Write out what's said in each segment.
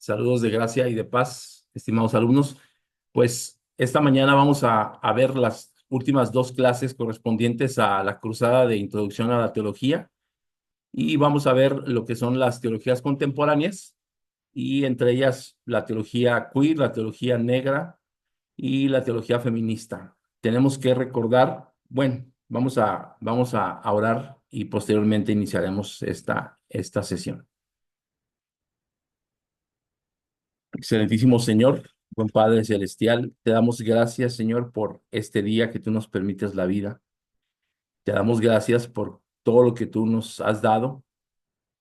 Saludos de gracia y de paz, estimados alumnos. Pues esta mañana vamos a ver las últimas dos clases correspondientes a la cruzada de introducción a la teología y vamos a ver lo que son las teologías contemporáneas y entre ellas la teología queer, la teología negra y la teología feminista. Tenemos que recordar, bueno, vamos a orar y posteriormente iniciaremos esta sesión. Excelentísimo Señor, buen Padre Celestial, te damos gracias, Señor, por este día que tú nos permites la vida. Te damos gracias por todo lo que tú nos has dado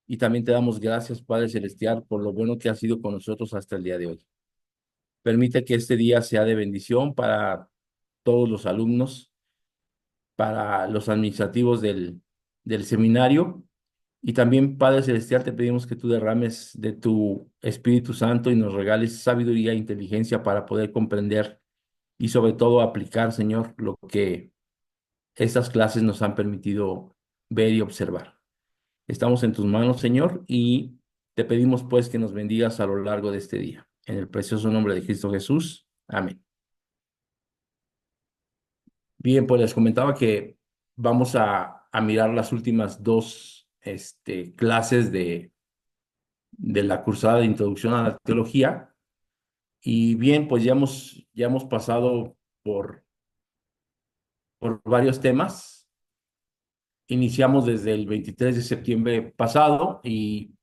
y también te damos gracias, Padre Celestial, por lo bueno que has sido con nosotros hasta el día de hoy. Permite que este día sea de bendición para todos los alumnos, para los administrativos del seminario. Y también, Padre Celestial, te pedimos que tú derrames de tu Espíritu Santo y nos regales sabiduría e inteligencia para poder comprender y sobre todo aplicar, Señor, lo que estas clases nos han permitido ver y observar. Estamos en tus manos, Señor, y te pedimos pues que nos bendigas a lo largo de este día. En el precioso nombre de Cristo Jesús. Amén. Bien, pues les comentaba que vamos a mirar las últimas dos clases de la cursada de introducción a la teología. Y bien, pues ya hemos pasado por varios temas. Iniciamos desde el 23 de septiembre pasado y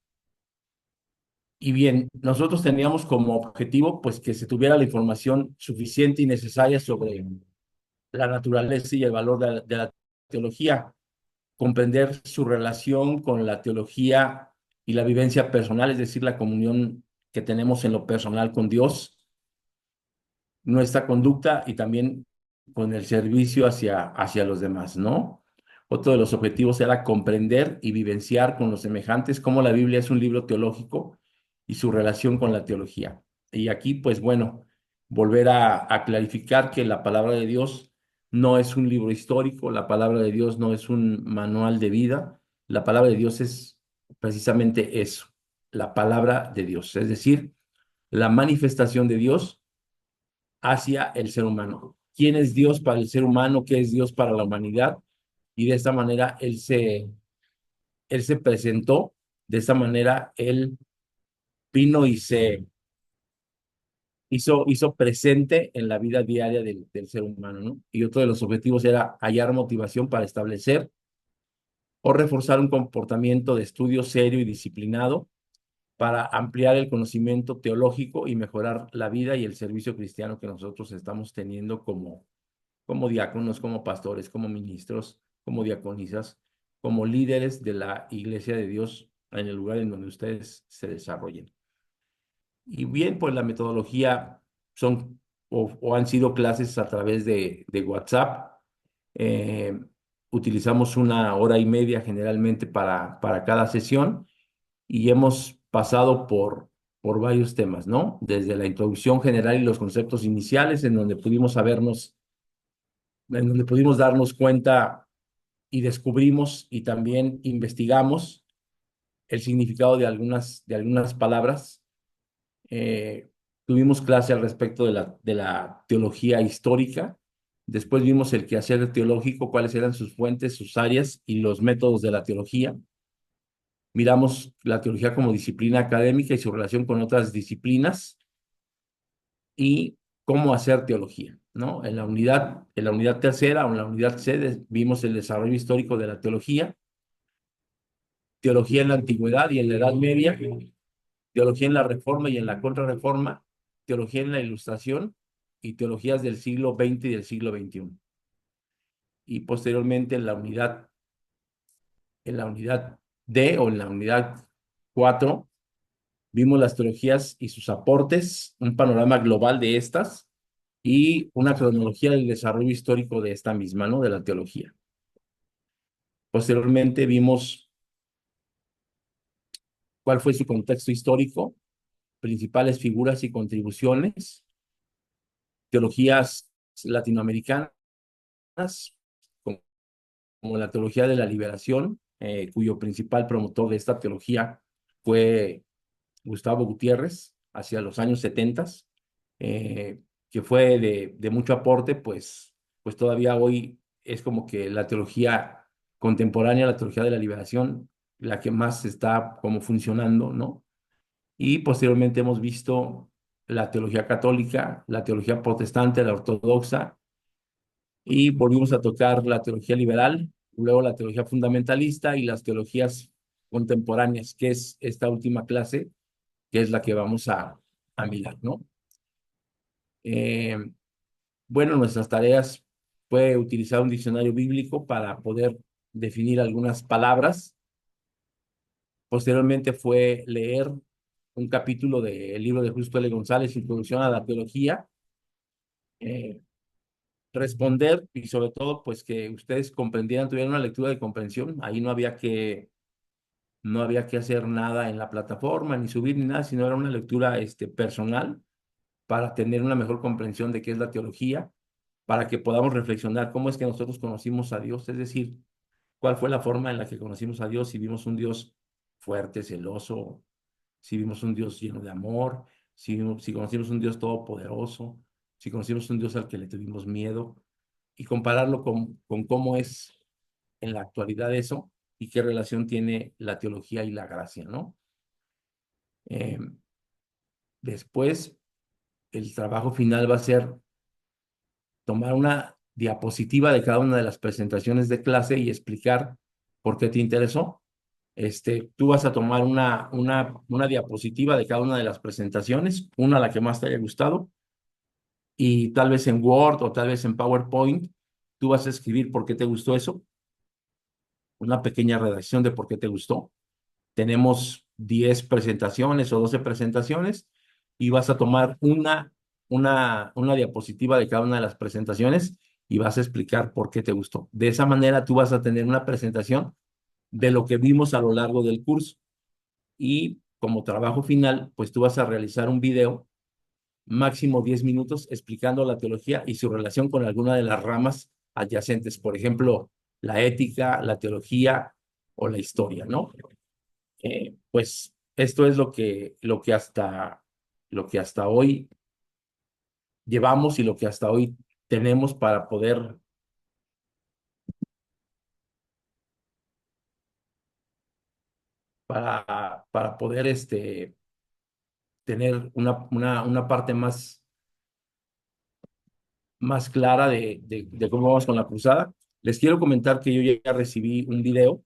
bien, nosotros teníamos como objetivo pues que se tuviera la información suficiente y necesaria sobre la naturaleza y el valor de la teología, comprender su relación con la teología y la vivencia personal, es decir, la comunión que tenemos en lo personal con Dios, nuestra conducta y también con el servicio hacia los demás, ¿no? Otro de los objetivos era comprender y vivenciar con los semejantes cómo la Biblia es un libro teológico y su relación con la teología. Y aquí, pues bueno, volver a clarificar que la palabra de Dios no es un libro histórico, la palabra de Dios no es un manual de vida, la palabra de Dios es precisamente eso, la palabra de Dios, es decir, la manifestación de Dios hacia el ser humano. ¿Quién es Dios para el ser humano? ¿Qué es Dios para la humanidad? Y de esta manera él se presentó, de esta manera él vino y se hizo presente en la vida diaria del ser humano, ¿no? Y otro de los objetivos era hallar motivación para establecer o reforzar un comportamiento de estudio serio y disciplinado para ampliar el conocimiento teológico y mejorar la vida y el servicio cristiano que nosotros estamos teniendo como diáconos, como pastores, como ministros, como diaconisas, como líderes de la iglesia de Dios en el lugar en donde ustedes se desarrollen. Y bien, pues la metodología son o han sido clases a través de WhatsApp. Eh, Utilizamos 1 hora y media generalmente para cada sesión y hemos pasado por varios temas, ¿no? Desde la introducción general y los conceptos iniciales, en donde pudimos darnos cuenta y descubrimos y también investigamos el significado de algunas palabras. Eh, Tuvimos clase al respecto de la teología histórica. Después vimos el quehacer teológico, cuáles eran sus fuentes, sus áreas y los métodos de la teología. Miramos la teología como disciplina académica y su relación con otras disciplinas y cómo hacer teología, ¿no? En la unidad tercera o en la unidad C vimos el desarrollo histórico de la teología, teología en la antigüedad y en la Edad Media, teología en la Reforma y en la Contrarreforma, teología en la Ilustración y teologías del siglo XX y del siglo XXI. Y posteriormente en la unidad D o en la unidad 4 vimos las teologías y sus aportes, un panorama global de estas y una cronología del desarrollo histórico de esta misma, ¿no? De la teología. Posteriormente vimos cuál fue su contexto histórico, principales figuras y contribuciones, teologías latinoamericanas, como, como la teología de la liberación, cuyo principal promotor de esta teología fue Gustavo Gutiérrez, hacia los años 70, que fue de mucho aporte, pues todavía hoy es como que la teología contemporánea, la teología de la liberación, la que más está como funcionando, ¿no? Y posteriormente hemos visto la teología católica, la teología protestante, la ortodoxa, y volvimos a tocar la teología liberal, luego la teología fundamentalista y las teologías contemporáneas, que es esta última clase, que es la que vamos a mirar, ¿no? Eh, bueno, nuestras tareas fue utilizar un diccionario bíblico para poder definir algunas palabras. Posteriormente fue leer un capítulo del libro de Justo L. González, Introducción a la Teología, eh, responder y sobre todo, pues que ustedes comprendieran, tuvieran una lectura de comprensión. Ahí no había que hacer nada en la plataforma, ni subir ni nada, sino era una lectura personal para tener una mejor comprensión de qué es la teología, para que podamos reflexionar cómo es que nosotros conocimos a Dios, es decir, cuál fue la forma en la que conocimos a Dios, si vimos un Dios fuerte, celoso, si vimos un Dios lleno de amor, si conocimos un Dios todopoderoso, si conocimos un Dios al que le tuvimos miedo, y compararlo con cómo es en la actualidad eso y qué relación tiene la teología y la gracia, ¿no? Eh, Después, el trabajo final va a ser tomar una diapositiva de cada una de las presentaciones de clase y explicar por qué te interesó. Tú vas a tomar una diapositiva de cada una de las presentaciones, una la que más te haya gustado, y tal vez en Word o tal vez en PowerPoint, tú vas a escribir por qué te gustó eso, una pequeña redacción de por qué te gustó. Tenemos 10 presentaciones o 12 presentaciones y vas a tomar una diapositiva de cada una de las presentaciones y vas a explicar por qué te gustó. De esa manera tú vas a tener una presentación de lo que vimos a lo largo del curso y como trabajo final, pues tú vas a realizar un video máximo 10 minutos explicando la teología y su relación con alguna de las ramas adyacentes, por ejemplo, la ética, la teología o la historia, ¿no? Pues esto es lo que hasta hoy llevamos y lo que hasta hoy tenemos para poder tener una parte más clara de cómo vamos con la cruzada. Les quiero comentar que yo ya recibí un video.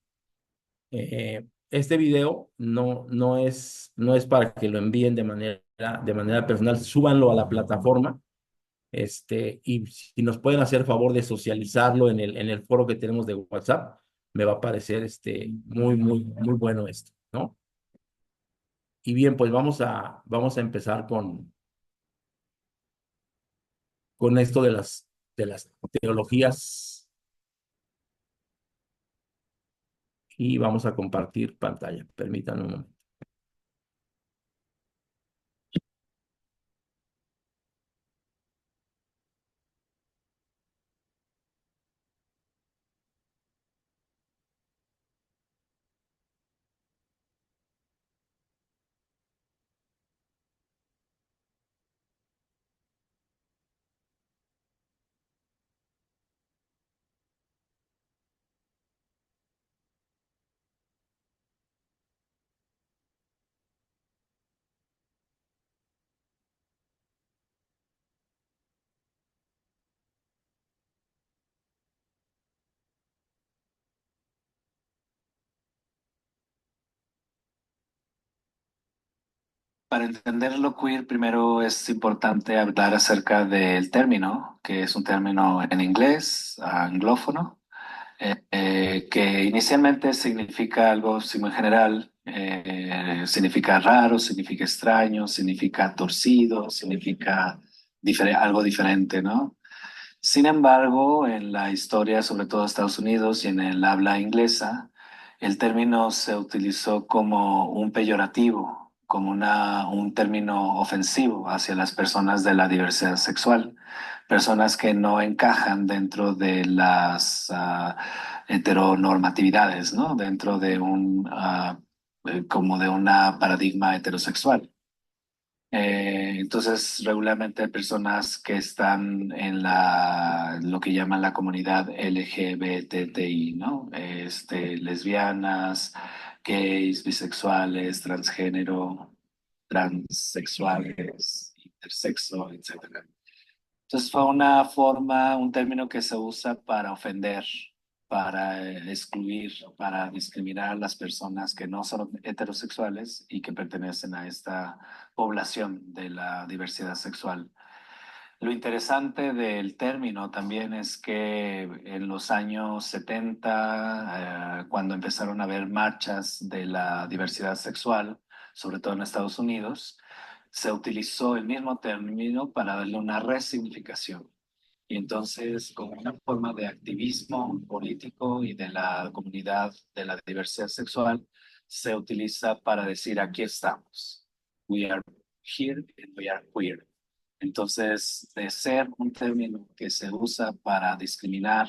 Este video no es para que lo envíen de manera personal, súbanlo a la plataforma. Y si nos pueden hacer favor de socializarlo en el foro que tenemos de WhatsApp, me va a parecer muy bueno esto, ¿no? Y bien, pues vamos a empezar con esto de las teologías y vamos a compartir pantalla. Permítanme un momento. Para entender lo queer, primero es importante hablar acerca del término, que es un término en inglés, anglófono, que inicialmente significa algo así muy general, significa raro, significa extraño, significa torcido, significa algo diferente, ¿no? Sin embargo, en la historia, sobre todo de Estados Unidos y en el habla inglesa, el término se utilizó como un peyorativo, como un término ofensivo hacia las personas de la diversidad sexual, personas que no encajan dentro de las heteronormatividades, ¿no? Dentro de como de una paradigma heterosexual. Entonces, regularmente hay personas que están en lo que llaman la comunidad LGBTI, ¿no? Lesbianas, gays, bisexuales, transgénero, transexuales, intersexo, etcétera. Entonces fue una forma, un término que se usa para ofender, para excluir, para discriminar a las personas que no son heterosexuales y que pertenecen a esta población de la diversidad sexual. Lo interesante del término también es que en los años 70, cuando empezaron a haber marchas de la diversidad sexual, sobre todo en Estados Unidos, se utilizó el mismo término para darle una resignificación. Y entonces, como una forma de activismo político y de la comunidad de la diversidad sexual, se utiliza para decir, aquí estamos. We are here and we are queer. Entonces, de ser un término que se usa para discriminar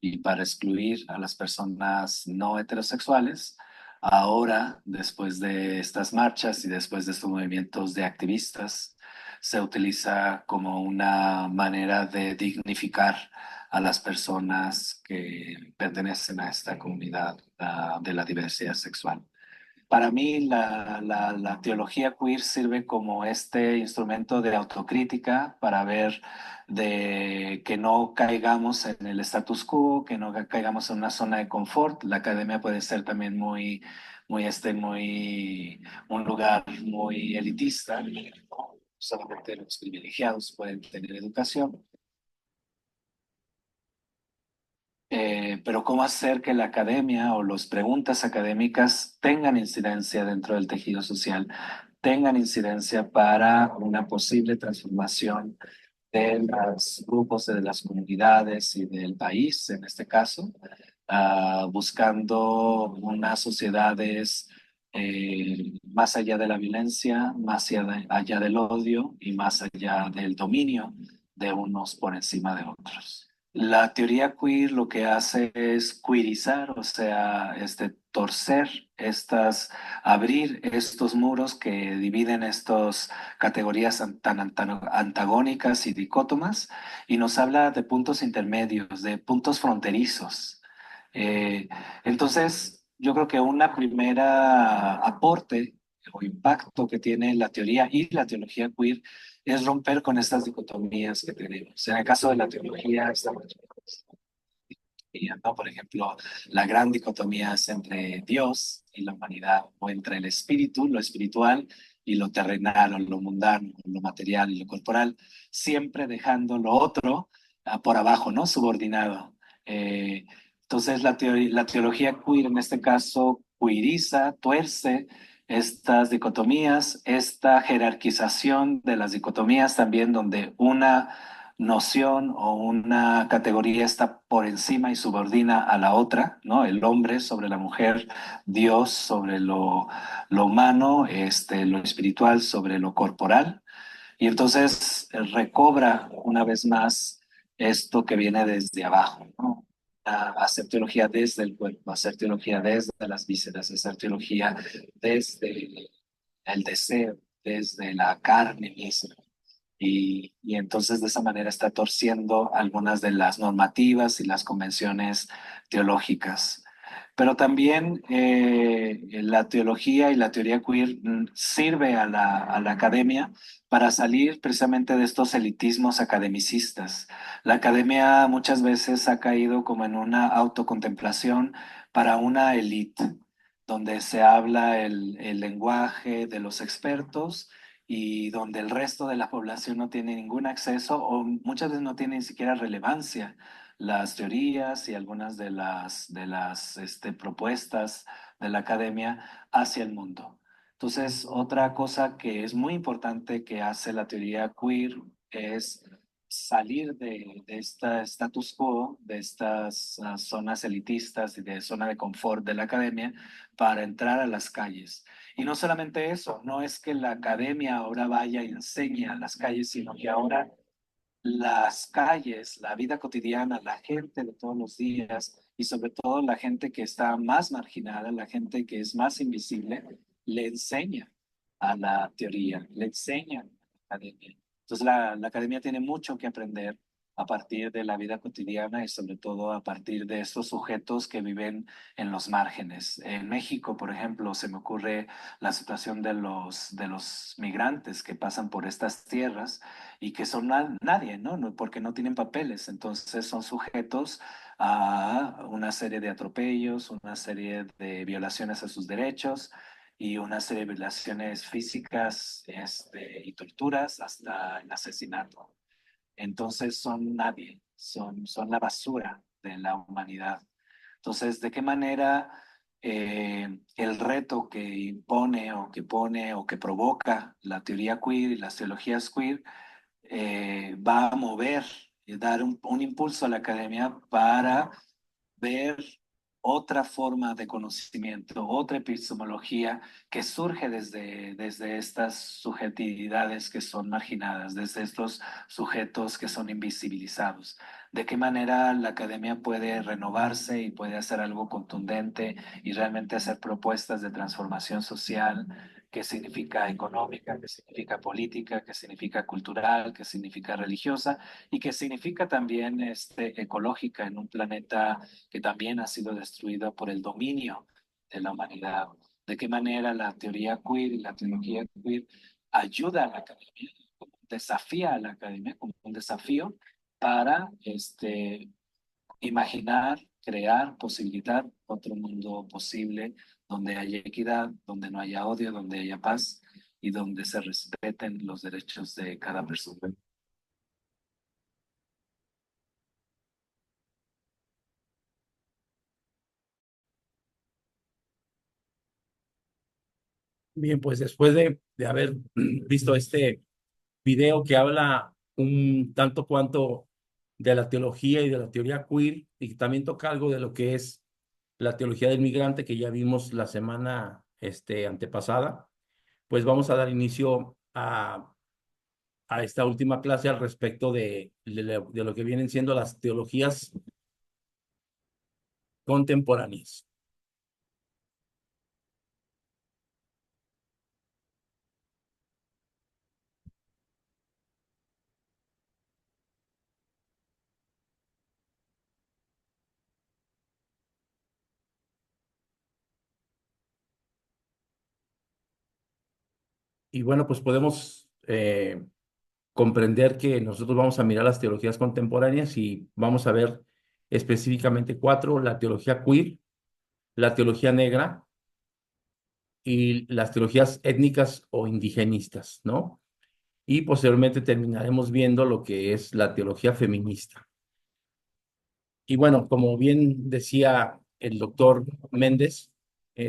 y para excluir a las personas no heterosexuales, ahora, después de estas marchas y después de estos movimientos de activistas, se utiliza como una manera de dignificar a las personas que pertenecen a esta comunidad, de la diversidad sexual. Para mí, la teología queer sirve como este instrumento de autocrítica para ver de que no caigamos en el status quo, que no caigamos en una zona de confort. La academia puede ser también un lugar muy elitista. Solamente los privilegiados pueden tener educación. Pero ¿cómo hacer que la academia o las preguntas académicas tengan incidencia dentro del tejido social, tengan incidencia para una posible transformación de los grupos, de las comunidades y del país, en este caso, buscando unas sociedades más allá de la violencia, allá del odio y más allá del dominio de unos por encima de otros? La teoría queer lo que hace es queerizar, o sea, torcer abrir estos muros que dividen estas categorías tan antagónicas y dicótomas, y nos habla de puntos intermedios, de puntos fronterizos. Eh, entonces, yo creo que una primera aporte o impacto que tiene la teoría y la teología queer es romper con estas dicotomías que tenemos. En el caso de la teología, ¿no? Por ejemplo, la gran dicotomía es entre Dios y la humanidad, o entre el espíritu, lo espiritual, y lo terrenal, o lo mundano, lo material y lo corporal, siempre dejando lo otro por abajo, ¿no? Subordinado. Eh, entonces, la teología queer, en este caso, queeriza, tuerce estas dicotomías, esta jerarquización de las dicotomías también, donde una noción o una categoría está por encima y subordina a la otra, ¿no? El hombre sobre la mujer, Dios sobre lo humano, lo espiritual sobre lo corporal. Y entonces recobra una vez más esto que viene desde abajo, ¿no? A hacer teología desde el cuerpo, a hacer teología desde las vísceras, a hacer teología desde el deseo, desde la carne misma. Y entonces de esa manera está torciendo algunas de las normativas y las convenciones teológicas. Pero también la teología y la teoría queer sirve a la academia para salir precisamente de estos elitismos academicistas. La academia muchas veces ha caído como en una autocontemplación para una élite, donde se habla el lenguaje de los expertos y donde el resto de la población no tiene ningún acceso o muchas veces no tiene ni siquiera relevancia las teorías y algunas de las propuestas de la academia hacia el mundo. Entonces, otra cosa que es muy importante que hace la teoría queer es salir de este status quo, de estas zonas elitistas y de zona de confort de la academia para entrar a las calles. Y no solamente eso, no es que la academia ahora vaya y enseñe a las calles, sino que ahora las calles, la vida cotidiana, la gente de todos los días y sobre todo la gente que está más marginada, la gente que es más invisible, le enseña. a la teoría, le enseñan a la academia. Entonces la academia tiene mucho que aprender a partir de la vida cotidiana y sobre todo a partir de estos sujetos que viven en los márgenes. En México, por ejemplo, se me ocurre la situación de los migrantes que pasan por estas tierras y que son nadie, ¿no? Porque no tienen papeles. Entonces son sujetos a una serie de atropellos, una serie de violaciones a sus derechos y una serie de violaciones físicas, y torturas hasta el asesinato. Entonces son nadie, son la basura de la humanidad. Entonces, ¿de qué manera el reto que impone o que pone o que provoca la teoría queer y las teologías queer va a mover y dar un impulso a la academia para ver otra forma de conocimiento, otra epistemología que surge desde estas subjetividades que son marginadas, desde estos sujetos que son invisibilizados? ¿De qué manera la academia puede renovarse y puede hacer algo contundente y realmente hacer propuestas de transformación social? ¿Qué significa económica, qué significa política, qué significa cultural, qué significa religiosa y qué significa también ecológica en un planeta que también ha sido destruido por el dominio de la humanidad? ¿De qué manera la teoría queer y la teología queer ayuda a la academia, desafía a la academia como un desafío para imaginar, crear, posibilitar otro mundo posible donde haya equidad, donde no haya odio, donde haya paz y donde se respeten los derechos de cada persona? Bien, pues después de haber visto este video que habla un tanto cuanto de la teología y de la teoría queer, y que también toca algo de lo que es la teología del migrante que ya vimos la semana antepasada, pues vamos a dar inicio a esta última clase al respecto de lo que vienen siendo las teologías contemporáneas. Y bueno, pues podemos comprender que nosotros vamos a mirar las teologías contemporáneas y vamos a ver específicamente cuatro: la teología queer, la teología negra y las teologías étnicas o indigenistas, ¿no? Y posteriormente terminaremos viendo lo que es la teología feminista. Y bueno, como bien decía el doctor Méndez,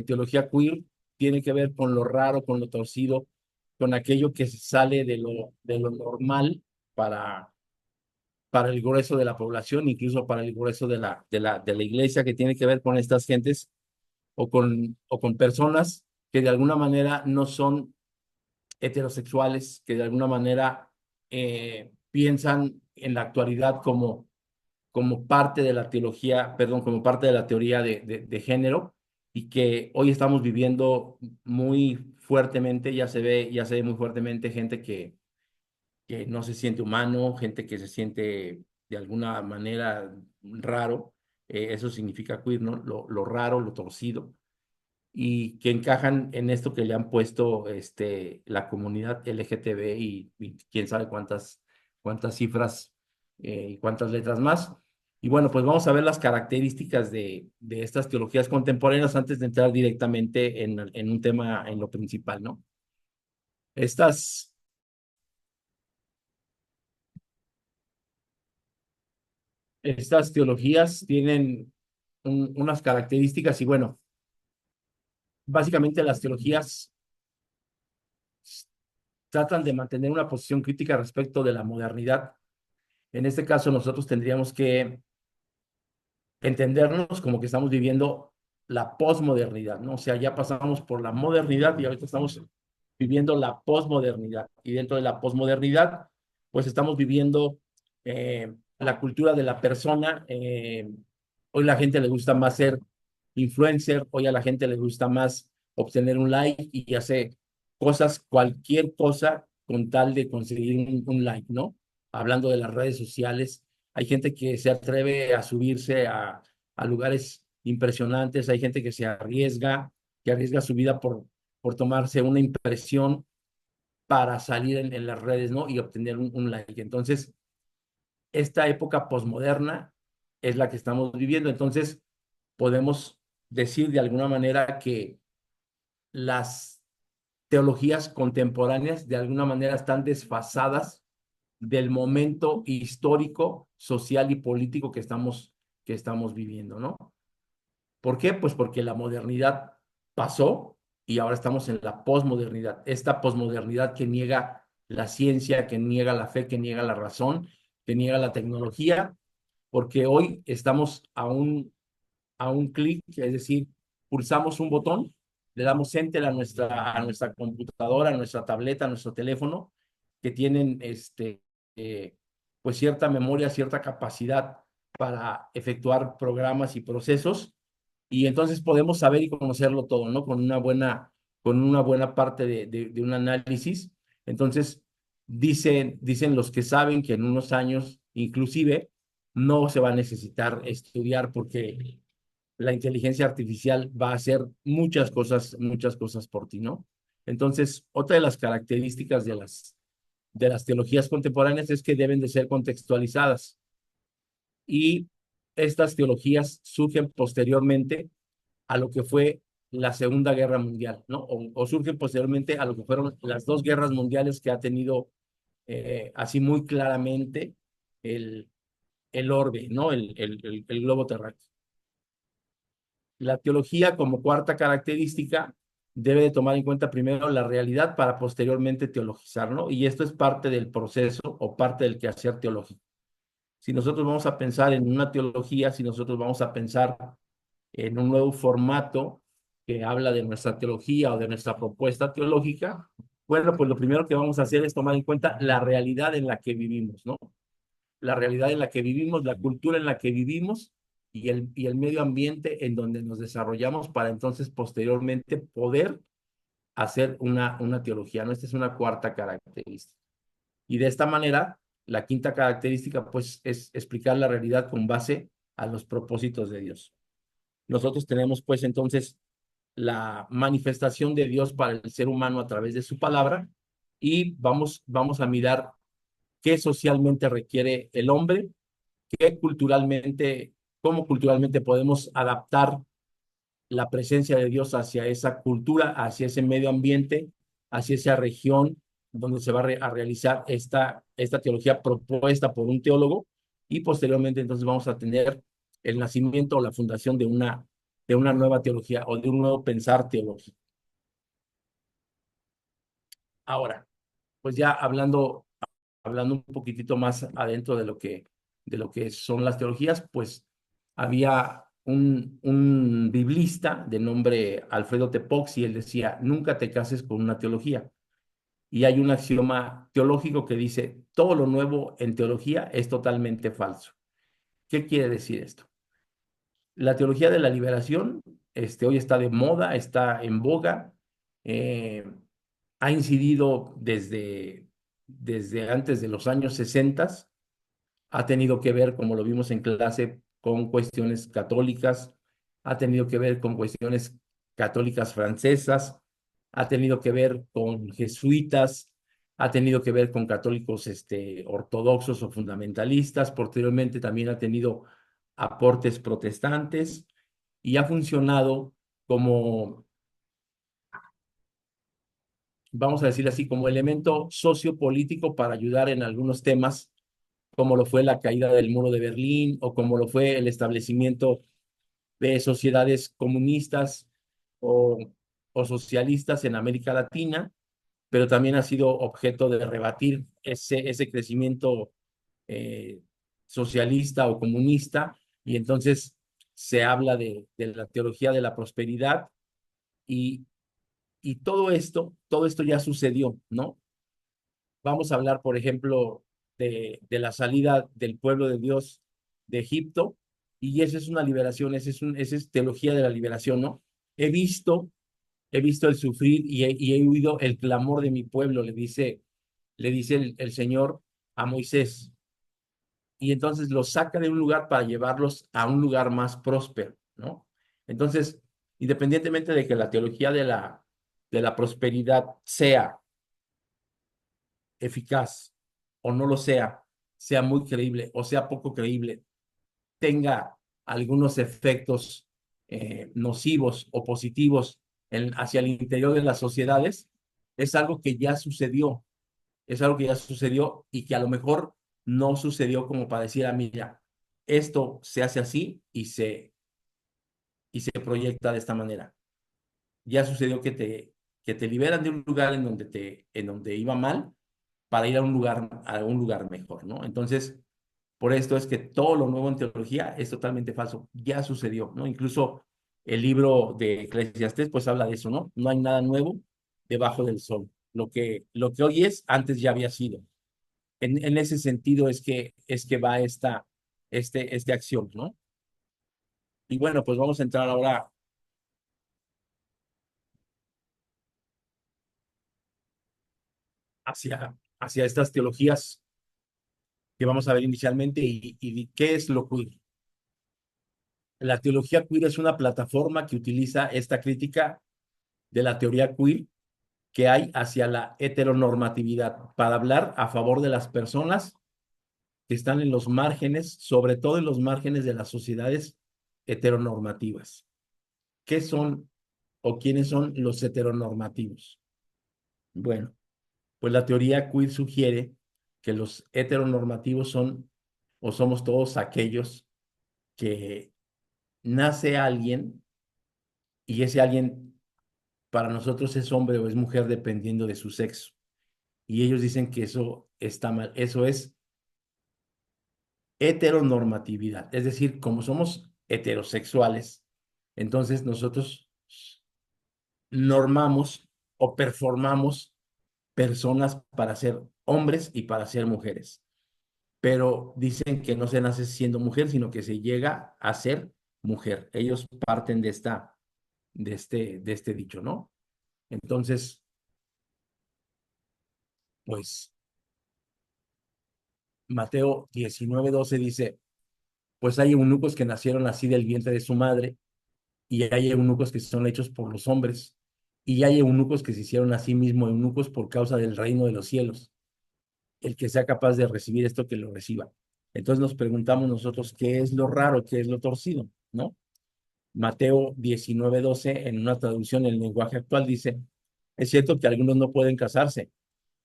teología queer tiene que ver con lo raro, con lo torcido, con aquello que se sale de lo normal para, para el grueso de la población, incluso para el grueso de la iglesia, que tiene que ver con estas gentes o con personas que de alguna manera no son heterosexuales, que de alguna manera piensan en la actualidad como parte de la teología, perdón, como parte de la teoría de género, y que hoy estamos viviendo muy fuertemente, ya se ve muy fuertemente gente que no se siente humano, gente que se siente de alguna manera raro. Eso significa queer, ¿no? Lo raro, lo torcido, y que encajan en esto que le han puesto la comunidad LGTB y quién sabe cuántas cifras y cuántas letras más. Y bueno, pues vamos a ver las características de estas teologías contemporáneas antes de entrar directamente en un tema, en lo principal, ¿no? Estas, estas teologías tienen unas características y bueno, básicamente las teologías tratan de mantener una posición crítica respecto de la modernidad. En este caso, nosotros tendríamos que entendernos como que estamos viviendo la posmodernidad, ¿no? O sea, ya pasamos por la modernidad y ahorita estamos viviendo la posmodernidad. Y dentro de la posmodernidad, pues estamos viviendo la cultura de la persona. Hoy la gente le gusta más ser influencer, hoy a la gente le gusta más obtener un like y ya sé, cosas, cualquier cosa con tal de conseguir un like, ¿no? Hablando de las redes sociales, hay gente que se atreve a subirse a lugares impresionantes, hay gente que arriesga su vida por tomarse una impresión para salir en las redes, ¿no? Y obtener un like. Entonces, esta época posmoderna es la que estamos viviendo. Entonces, podemos decir de alguna manera que las teologías contemporáneas de alguna manera están desfasadas del momento histórico, social y político que estamos viviendo, ¿no? ¿Por qué? Pues porque la modernidad pasó y ahora estamos en la posmodernidad. Esta posmodernidad que niega la ciencia, que niega la fe, que niega la razón, que niega la tecnología, porque hoy estamos a un clic, es decir, pulsamos un botón, le damos enter a nuestra computadora, a nuestra tableta, a nuestro teléfono, que tienen pues cierta memoria, cierta capacidad para efectuar programas y procesos, y entonces podemos saber y conocerlo todo, ¿no? Con una buena parte de un análisis. Entonces, dicen los que saben que en unos años, inclusive, no se va a necesitar estudiar porque la inteligencia artificial va a hacer muchas cosas por ti, ¿no? Entonces, otra de las características de las teologías contemporáneas es que deben de ser contextualizadas. Y estas teologías surgen posteriormente a lo que fue la Segunda Guerra Mundial, ¿no? O surgen posteriormente a lo que fueron las dos guerras mundiales que ha tenido así muy claramente el, el orbe, ¿no? El globo terráqueo. La teología, como cuarta característica, debe de tomar en cuenta primero la realidad para posteriormente teologizar, ¿no? Y esto es parte del proceso o parte del quehacer teológico. Si nosotros vamos a pensar en una teología, si nosotros vamos a pensar en un nuevo formato que habla de nuestra teología o de nuestra propuesta teológica, bueno, pues lo primero que vamos a hacer es tomar en cuenta la realidad en la que vivimos, ¿no? La realidad en la que vivimos, la cultura en la que vivimos y el medio ambiente en donde nos desarrollamos para entonces posteriormente poder hacer una teología, ¿no? Esta es una cuarta característica. Y de esta manera, la quinta característica, pues, es explicar la realidad con base a los propósitos de Dios. Nosotros tenemos, pues, entonces, la manifestación de Dios para el ser humano a través de su palabra y vamos a mirar qué socialmente requiere el hombre, qué culturalmente, cómo culturalmente podemos adaptar la presencia de Dios hacia esa cultura, hacia ese medio ambiente, hacia esa región donde se va a realizar esta teología propuesta por un teólogo y posteriormente entonces vamos a tener el nacimiento o la fundación de una nueva teología o de un nuevo pensar teológico. Ahora, pues ya hablando un poquitito más adentro de lo que son las teologías, pues había un biblista de nombre Alfredo Tepox y él decía, nunca te cases con una teología. Y hay un axioma teológico que dice, todo lo nuevo en teología es totalmente falso. ¿Qué quiere decir esto? La teología de la liberación hoy está de moda, está en boga, eh, ha incidido desde antes de los años 60, ha tenido que ver, como lo vimos en clase, con cuestiones católicas, ha tenido que ver con cuestiones católicas francesas, ha tenido que ver con jesuitas, ha tenido que ver con católicos ortodoxos o fundamentalistas, posteriormente también ha tenido aportes protestantes y ha funcionado como, vamos a decir así, como elemento sociopolítico para ayudar en algunos temas como lo fue la caída del muro de Berlín o como lo fue el establecimiento de sociedades comunistas o, o socialistas en América Latina, pero también ha sido objeto de rebatir ese crecimiento eh, socialista o comunista, y entonces se habla de la teología de la prosperidad y, y todo esto ya sucedió, ¿no? Vamos a hablar, por ejemplo, de la salida del pueblo de Dios de Egipto, y esa es una liberación, esa es teología de la liberación, ¿no? He visto, he visto el sufrir y he oído el clamor de mi pueblo, le dice el Señor a Moisés. Y entonces los saca de un lugar para llevarlos a un lugar más próspero, ¿no? Entonces, independientemente de que la teología de la prosperidad sea eficaz o no lo sea, sea muy creíble o sea poco creíble, tenga algunos efectos nocivos o positivos hacia el interior de las sociedades, es algo que ya sucedió, es algo que ya sucedió y que a lo mejor no sucedió como para decir, mira, esto se hace así y se proyecta de esta manera. Ya sucedió que te liberan de un lugar en donde iba mal para ir a un lugar mejor, ¿no? Entonces, por esto es que todo lo nuevo en teología es totalmente falso. Ya sucedió, ¿no? Incluso el libro de Eclesiastés, pues habla de eso, ¿no? No hay nada nuevo debajo del sol. Lo que hoy es, antes ya había sido. En ese sentido es que va este acción, ¿no? Y bueno, pues vamos a entrar ahora hacia estas teologías que vamos a ver inicialmente y qué es lo queer. La teología queer es una plataforma que utiliza esta crítica de la teoría queer que hay hacia la heteronormatividad para hablar a favor de las personas que están en los márgenes, sobre todo en los márgenes de las sociedades heteronormativas. ¿Qué son o quiénes son los heteronormativos? Bueno, pues la teoría queer sugiere que los heteronormativos son o somos todos aquellos que nace alguien y ese alguien para nosotros es hombre o es mujer dependiendo de su sexo. Y ellos dicen que eso está mal. Eso es heteronormatividad. Es decir, como somos heterosexuales, entonces nosotros normamos o performamos personas para ser hombres y para ser mujeres. Pero dicen que no se nace siendo mujer, sino que se llega a ser mujer. Ellos parten de este dicho, ¿no? Entonces, pues Mateo 19:12 dice, pues hay eunucos que nacieron así del vientre de su madre, y hay eunucos que son hechos por los hombres, y hay eunucos que se hicieron a sí mismos eunucos por causa del reino de los cielos. El que sea capaz de recibir esto, que lo reciba. Entonces nos preguntamos nosotros qué es lo raro, qué es lo torcido, ¿no? Mateo 19:12, en una traducción en el lenguaje actual, dice, es cierto que algunos no pueden casarse,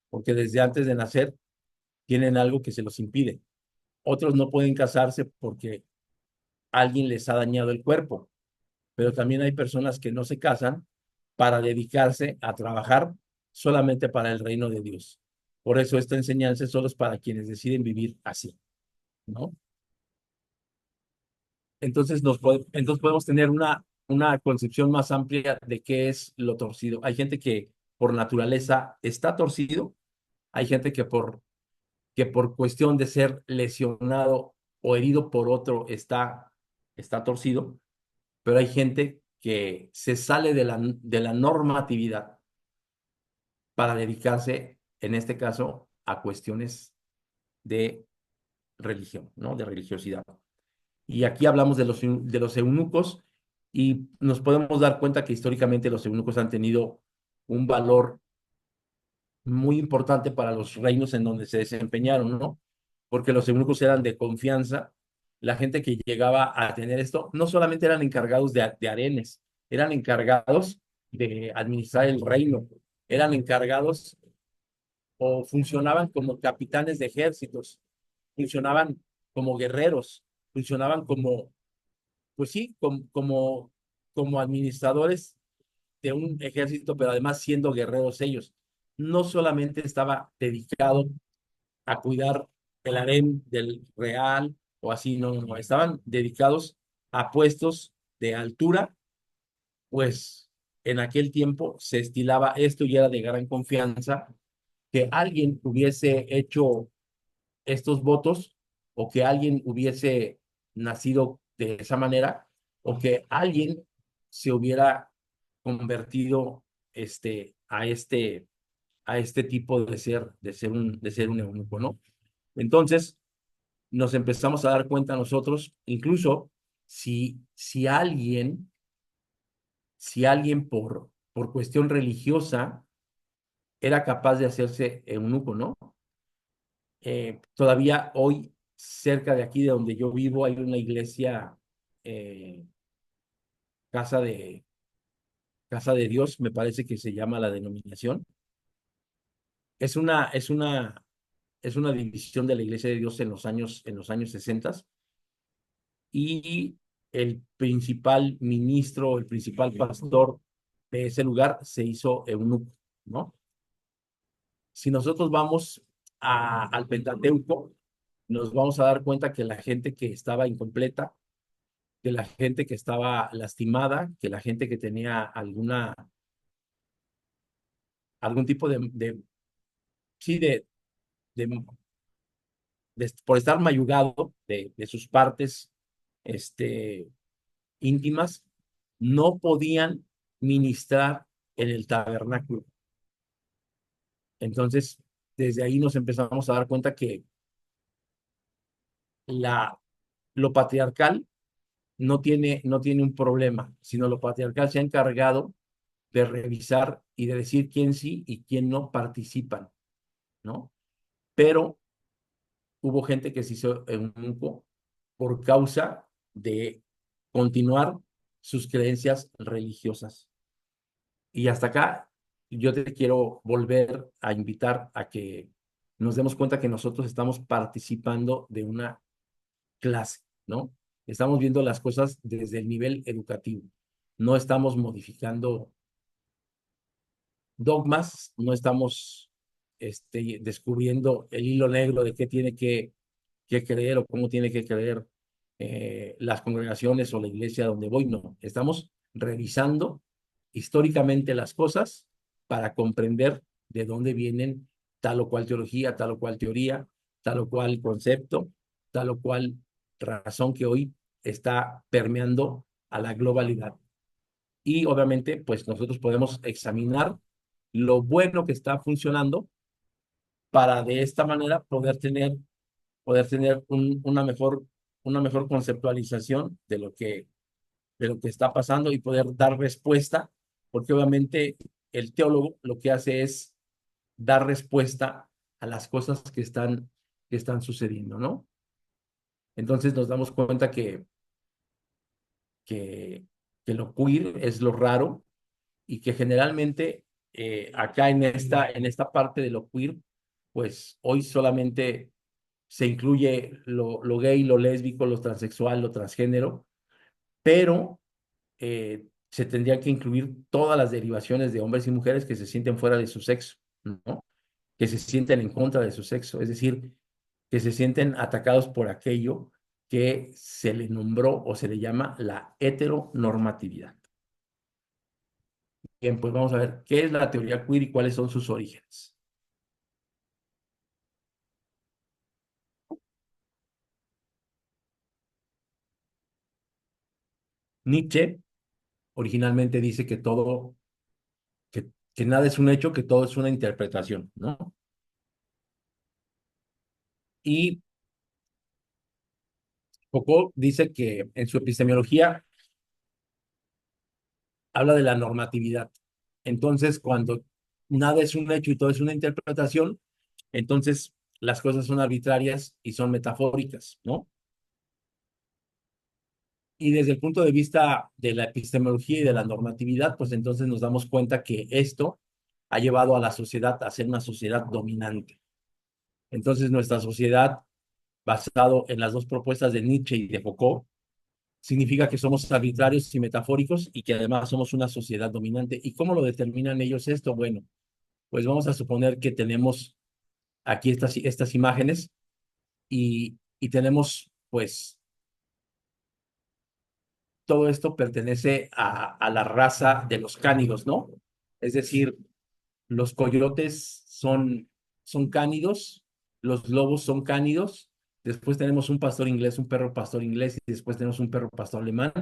porque desde antes de nacer tienen algo que se los impide. Otros no pueden casarse porque alguien les ha dañado el cuerpo, pero también hay personas que no se casan para dedicarse a trabajar solamente para el reino de Dios. Por eso esta enseñanza solo es para quienes deciden vivir así, ¿no? Entonces, entonces podemos tener una concepción más amplia de qué es lo torcido. Hay gente que por naturaleza está torcido, hay gente que por cuestión de ser lesionado o herido por otro está torcido, pero hay gente que se sale de la normatividad para dedicarse, en este caso, a cuestiones de religión, ¿no? De religiosidad. Y aquí hablamos de los eunucos y nos podemos dar cuenta que históricamente los eunucos han tenido un valor muy importante para los reinos en donde se desempeñaron, ¿no? Porque los eunucos eran de confianza. La gente que llegaba a tener esto no solamente eran encargados de arenes, eran encargados de administrar el reino, eran encargados o funcionaban como capitanes de ejércitos, funcionaban como guerreros, funcionaban como, pues sí, como administradores de un ejército, pero además siendo guerreros ellos. No solamente estaba dedicado a cuidar el harén del real o así, no, no, no, estaban dedicados a puestos de altura, pues en aquel tiempo se estilaba esto y era de gran confianza que alguien hubiese hecho estos votos o que alguien hubiese nacido de esa manera o que alguien se hubiera convertido a este tipo de ser un eunuco, ¿no? Entonces, nos empezamos a dar cuenta nosotros, incluso si alguien por cuestión religiosa era capaz de hacerse eunuco, ¿no? Todavía hoy, cerca de aquí, de donde yo vivo, hay una iglesia, eh, Casa de, Casa de Dios, me parece que se llama la denominación. Es una división de la Iglesia de Dios en los años 60, y el principal ministro, el principal pastor de ese lugar se hizo eunuco, ¿no? Si nosotros vamos al Pentateuco, nos vamos a dar cuenta que la gente que estaba incompleta, que la gente que estaba lastimada, que la gente que tenía algún tipo sí, de, por estar mayugado de sus partes este, íntimas, no podían ministrar en el tabernáculo. Entonces, desde ahí nos empezamos a dar cuenta que la, lo patriarcal no tiene un problema, sino lo patriarcal se ha encargado de revisar y de decir quién sí y quién no participan, ¿no? Pero hubo gente que se hizo eunuco por causa de continuar sus creencias religiosas. Y hasta acá yo te quiero volver a invitar a que nos demos cuenta que nosotros estamos participando de una clase, ¿no? Estamos viendo las cosas desde el nivel educativo. No estamos modificando dogmas, no estamos descubriendo el hilo negro de qué tiene que creer o cómo tiene que creer las congregaciones o la iglesia donde voy. No, estamos revisando históricamente las cosas para comprender de dónde vienen tal o cual teología, tal o cual teoría, tal o cual concepto, tal o cual razón que hoy está permeando a la globalidad. Y obviamente, pues nosotros podemos examinar lo bueno que está funcionando para de esta manera poder tener una mejor conceptualización de lo que está pasando y poder dar respuesta, porque obviamente el teólogo lo que hace es dar respuesta a las cosas que están sucediendo, ¿no? Entonces nos damos cuenta que, que lo queer es lo raro, y que generalmente acá en esta parte de lo queer, pues hoy solamente se incluye lo gay, lo lésbico, lo transexual, lo transgénero, pero se tendría que incluir todas las derivaciones de hombres y mujeres que se sienten fuera de su sexo, ¿no? Que se sienten en contra de su sexo, es decir, que se sienten atacados por aquello que se le nombró o se le llama la heteronormatividad. Bien, pues vamos a ver qué es la teoría queer y cuáles son sus orígenes. Nietzsche originalmente dice que nada es un hecho, que todo es una interpretación, ¿no? Y Foucault dice que en su epistemología habla de la normatividad. Entonces, cuando nada es un hecho y todo es una interpretación, entonces las cosas son arbitrarias y son metafóricas, ¿no? Y desde el punto de vista de la epistemología y de la normatividad, pues entonces nos damos cuenta que esto ha llevado a la sociedad a ser una sociedad dominante. Entonces, nuestra sociedad, basado en las dos propuestas de Nietzsche y de Foucault, significa que somos arbitrarios y metafóricos y que además somos una sociedad dominante. ¿Y cómo lo determinan ellos esto? Bueno, pues vamos a suponer que tenemos aquí estas imágenes, y tenemos, pues, todo esto pertenece a la raza de los cánidos, ¿no? Es decir, los coyotes son cánidos, los lobos son cánidos, después tenemos un pastor inglés, un perro pastor inglés, y después tenemos un perro pastor alemán,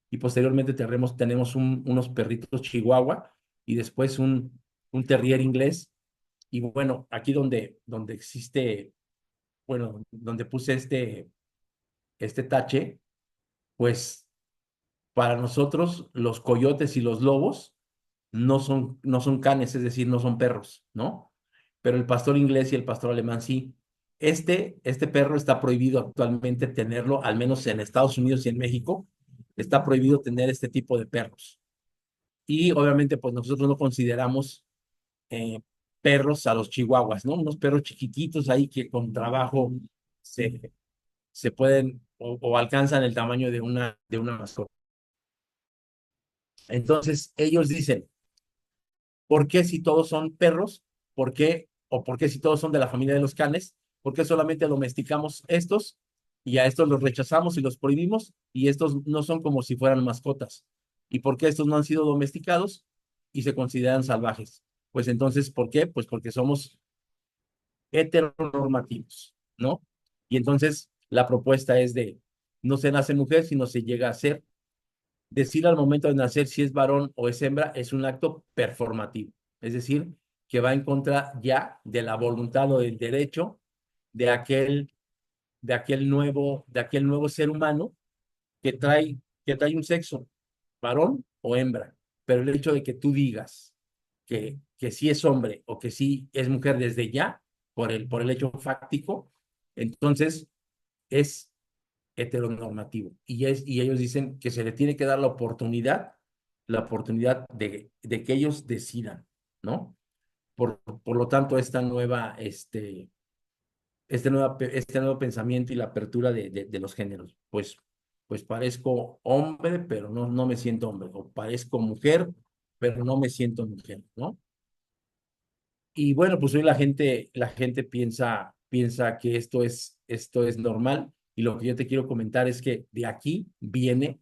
y posteriormente tenemos unos perritos chihuahua y después un terrier inglés. Y bueno, aquí donde existe, bueno, donde puse este tache, pues para nosotros los coyotes y los lobos no son canes, es decir, no son perros, ¿no? Pero el pastor inglés y el pastor alemán sí. Este perro está prohibido actualmente tenerlo, al menos en Estados Unidos y en México, está prohibido tener este tipo de perros. Y obviamente, pues nosotros no consideramos eh, perros a los chihuahuas, ¿no? Unos perros chiquititos ahí que con trabajo se, se pueden o alcanzan el tamaño de una mascota. Entonces, ellos dicen, ¿por qué si todos son perros? ¿Por qué? ¿O por qué si todos son de la familia de los canes? ¿Por qué solamente domesticamos estos y a estos los rechazamos y los prohibimos y estos no son como si fueran mascotas? ¿Y por qué estos no han sido domesticados y se consideran salvajes? Pues entonces, ¿por qué? Pues porque somos heteronormativos, ¿no? Y entonces la propuesta es de no se nace mujer, sino se llega a ser. Decir al momento de nacer si es varón o es hembra es un acto performativo, es decir, que va en contra ya de la voluntad o del derecho de aquel nuevo ser humano que trae un sexo, varón o hembra. Pero el hecho de que tú digas que sí es hombre o que sí es mujer desde ya, por el hecho fáctico, entonces es heteronormativo. Y ellos dicen que se le tiene que dar la oportunidad de que ellos decidan, ¿no? Por lo tanto, este nuevo pensamiento y la apertura de los géneros, pues parezco hombre, pero no me siento hombre, o parezco mujer, pero no me siento mujer, ¿no? Y bueno, pues hoy la gente piensa que esto es normal, y lo que yo te quiero comentar es que de aquí viene.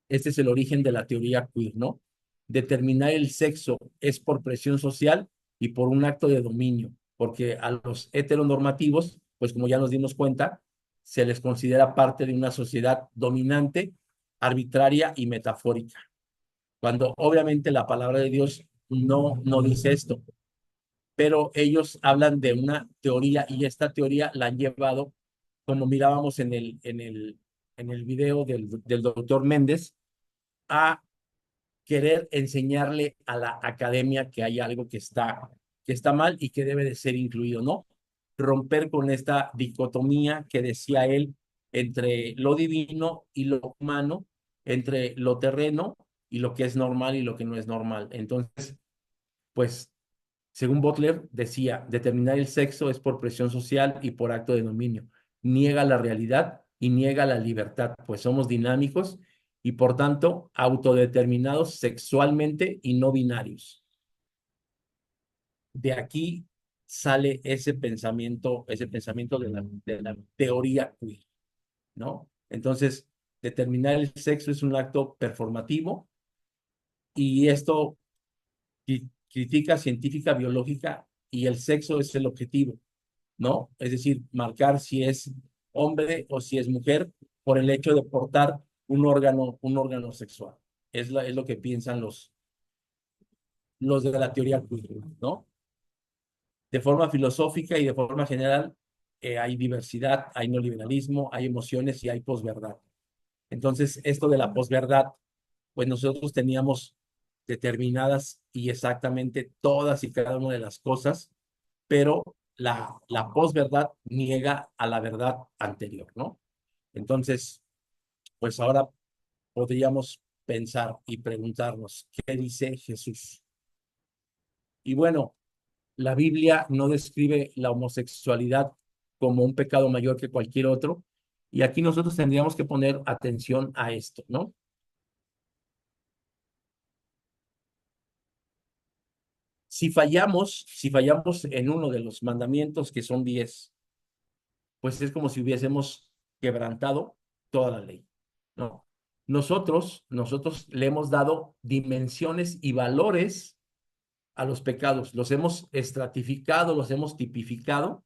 Este es el origen de la teoría queer, ¿no? Determinar el sexo es por presión social y por un acto de dominio, porque a los heteronormativos, pues como ya nos dimos cuenta, se les considera parte de una sociedad dominante, arbitraria y metafórica, cuando obviamente la palabra de Dios no dice esto, pero ellos hablan de una teoría y esta teoría la han llevado, como mirábamos en el video del doctor Méndez, a querer enseñarle a la academia que hay algo que está mal y que debe de ser incluido, ¿no? Romper con esta dicotomía que decía él entre lo divino y lo humano, entre lo terreno y lo que es normal y lo que no es normal. Entonces, pues, según Butler, decía, determinar el sexo es por presión social y por acto de dominio. Niega la realidad y niega la libertad, pues somos dinámicos y por tanto autodeterminados sexualmente y no binarios. De aquí sale ese pensamiento de la teoría queer, ¿no? Entonces, determinar el sexo es un acto performativo y esto critica científica biológica y el sexo es el objetivo, ¿no? Es decir, marcar si es hombre o si es mujer por el hecho de portar un órgano sexual. Es lo que piensan los de la teoría queer, ¿no? De forma filosófica y de forma general, hay diversidad, hay neoliberalismo, hay emociones y hay posverdad. Entonces, esto de la posverdad, pues nosotros teníamos determinadas y exactamente todas y cada una de las cosas, pero la posverdad niega a la verdad anterior, ¿no? Entonces, pues ahora podríamos pensar y preguntarnos, ¿qué dice Jesús? Y bueno, la Biblia no describe la homosexualidad como un pecado mayor que cualquier otro, y aquí nosotros tendríamos que poner atención a esto, ¿no? Si fallamos en uno de los mandamientos, que son 10, pues es como si hubiésemos quebrantado toda la ley, ¿no? Nosotros le hemos dado dimensiones y valores a los pecados, los hemos estratificado, los hemos tipificado,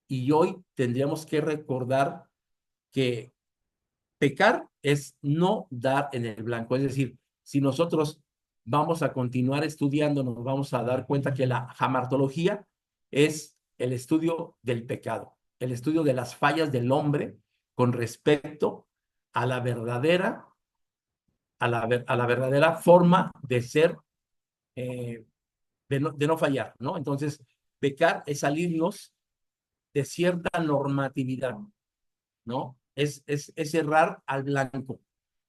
y hoy tendríamos que recordar que pecar es no dar en el blanco. Es decir, si nosotros vamos a continuar estudiando, nos vamos a dar cuenta que la jamartología es el estudio del pecado, el estudio de las fallas del hombre con respecto a la verdadera, a la verdadera forma de ser, eh, de no fallar, ¿no? Entonces, pecar es salirnos de cierta normatividad, ¿no? Es errar al blanco.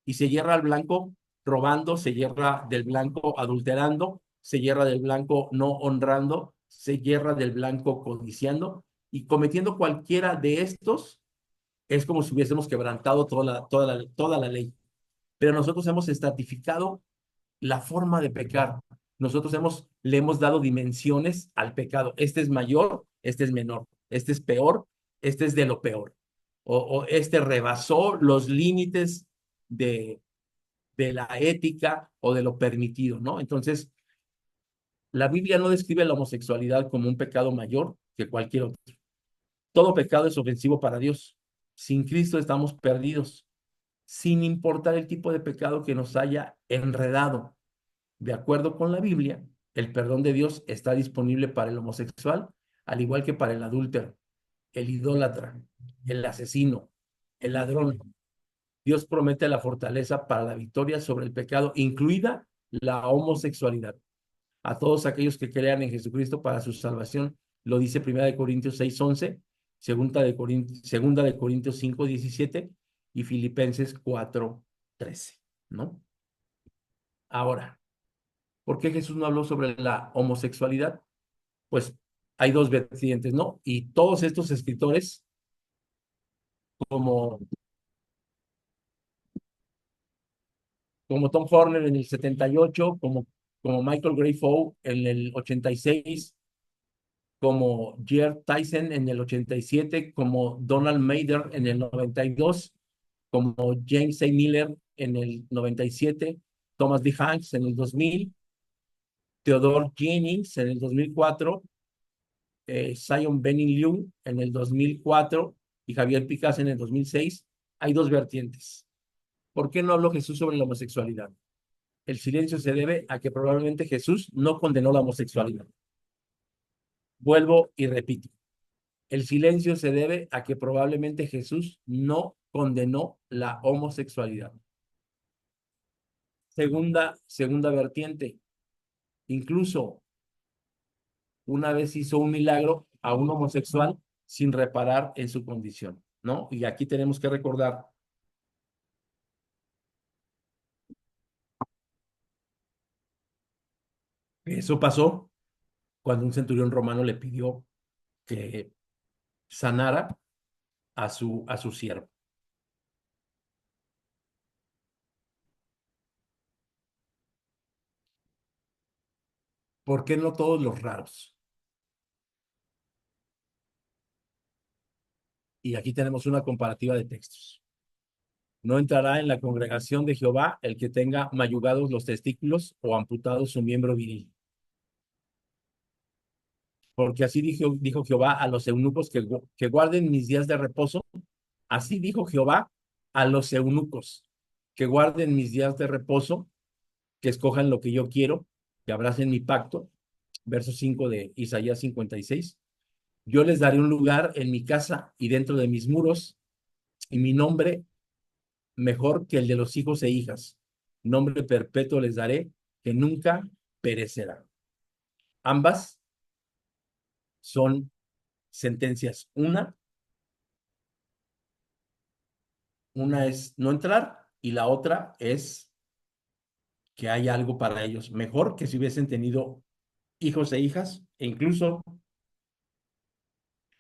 Y se hierra al blanco robando, se hierra del blanco adulterando, se hierra del blanco no honrando, se hierra del blanco codiciando y cometiendo cualquiera de estos es como si hubiésemos quebrantado toda la ley. Pero nosotros hemos estratificado la forma de pecar. Nosotros le hemos dado dimensiones al pecado. Este es mayor, este es menor, este es peor, este es de lo peor. O este rebasó los límites de, de la ética o de lo permitido, ¿no? Entonces, la Biblia no describe la homosexualidad como un pecado mayor que cualquier otro. Todo pecado es ofensivo para Dios. Sin Cristo estamos perdidos, sin importar el tipo de pecado que nos haya enredado. De acuerdo con la Biblia, el perdón de Dios está disponible para el homosexual, al igual que para el adúltero, el idólatra, el asesino, el ladrón. Dios promete la fortaleza para la victoria sobre el pecado, incluida la homosexualidad. A todos aquellos que crean en Jesucristo para su salvación, lo dice 1 Corintios 6:11, segunda de Corintios 5:17 y Filipenses 4:13, ¿no? Ahora, ¿por qué Jesús no habló sobre la homosexualidad? Pues hay dos vertientes, ¿no? Y todos estos escritores, como, como Tom Horner en el 78, como Michael Grayfoe en el 86, como Gerd Tyson en el 87, como Donald Mader en el 92, como James A. Miller en el 97, Thomas D. Hanks en el 2000, Theodore Jennings en el 2004, Zion Benning Liu en el 2004 y Javier Picasso en el 2006, hay dos vertientes. ¿Por qué no habló Jesús sobre la homosexualidad? El silencio se debe a que probablemente Jesús no condenó la homosexualidad. Vuelvo y repito. El silencio se debe a que probablemente Jesús no condenó la homosexualidad. Segunda vertiente. Incluso una vez hizo un milagro a un homosexual sin reparar en su condición, ¿no? Y aquí tenemos que recordar que eso pasó cuando un centurión romano le pidió que sanara a su siervo. ¿Por qué no todos los raros? Y aquí tenemos una comparativa de textos. No entrará en la congregación de Jehová el que tenga mayugados los testículos o amputados su miembro viril. Porque así dijo Jehová a los eunucos que guarden mis días de reposo. Así dijo Jehová a los eunucos que guarden mis días de reposo, que escojan lo que yo quiero, que abracen mi pacto. Verso 5 de Isaías 56. Yo les daré un lugar en mi casa y dentro de mis muros, y mi nombre mejor que el de los hijos e hijas. Nombre perpetuo les daré, que nunca perecerá. Ambas son sentencias. Una es no entrar y la otra es que hay algo para ellos mejor que si hubiesen tenido hijos e hijas e incluso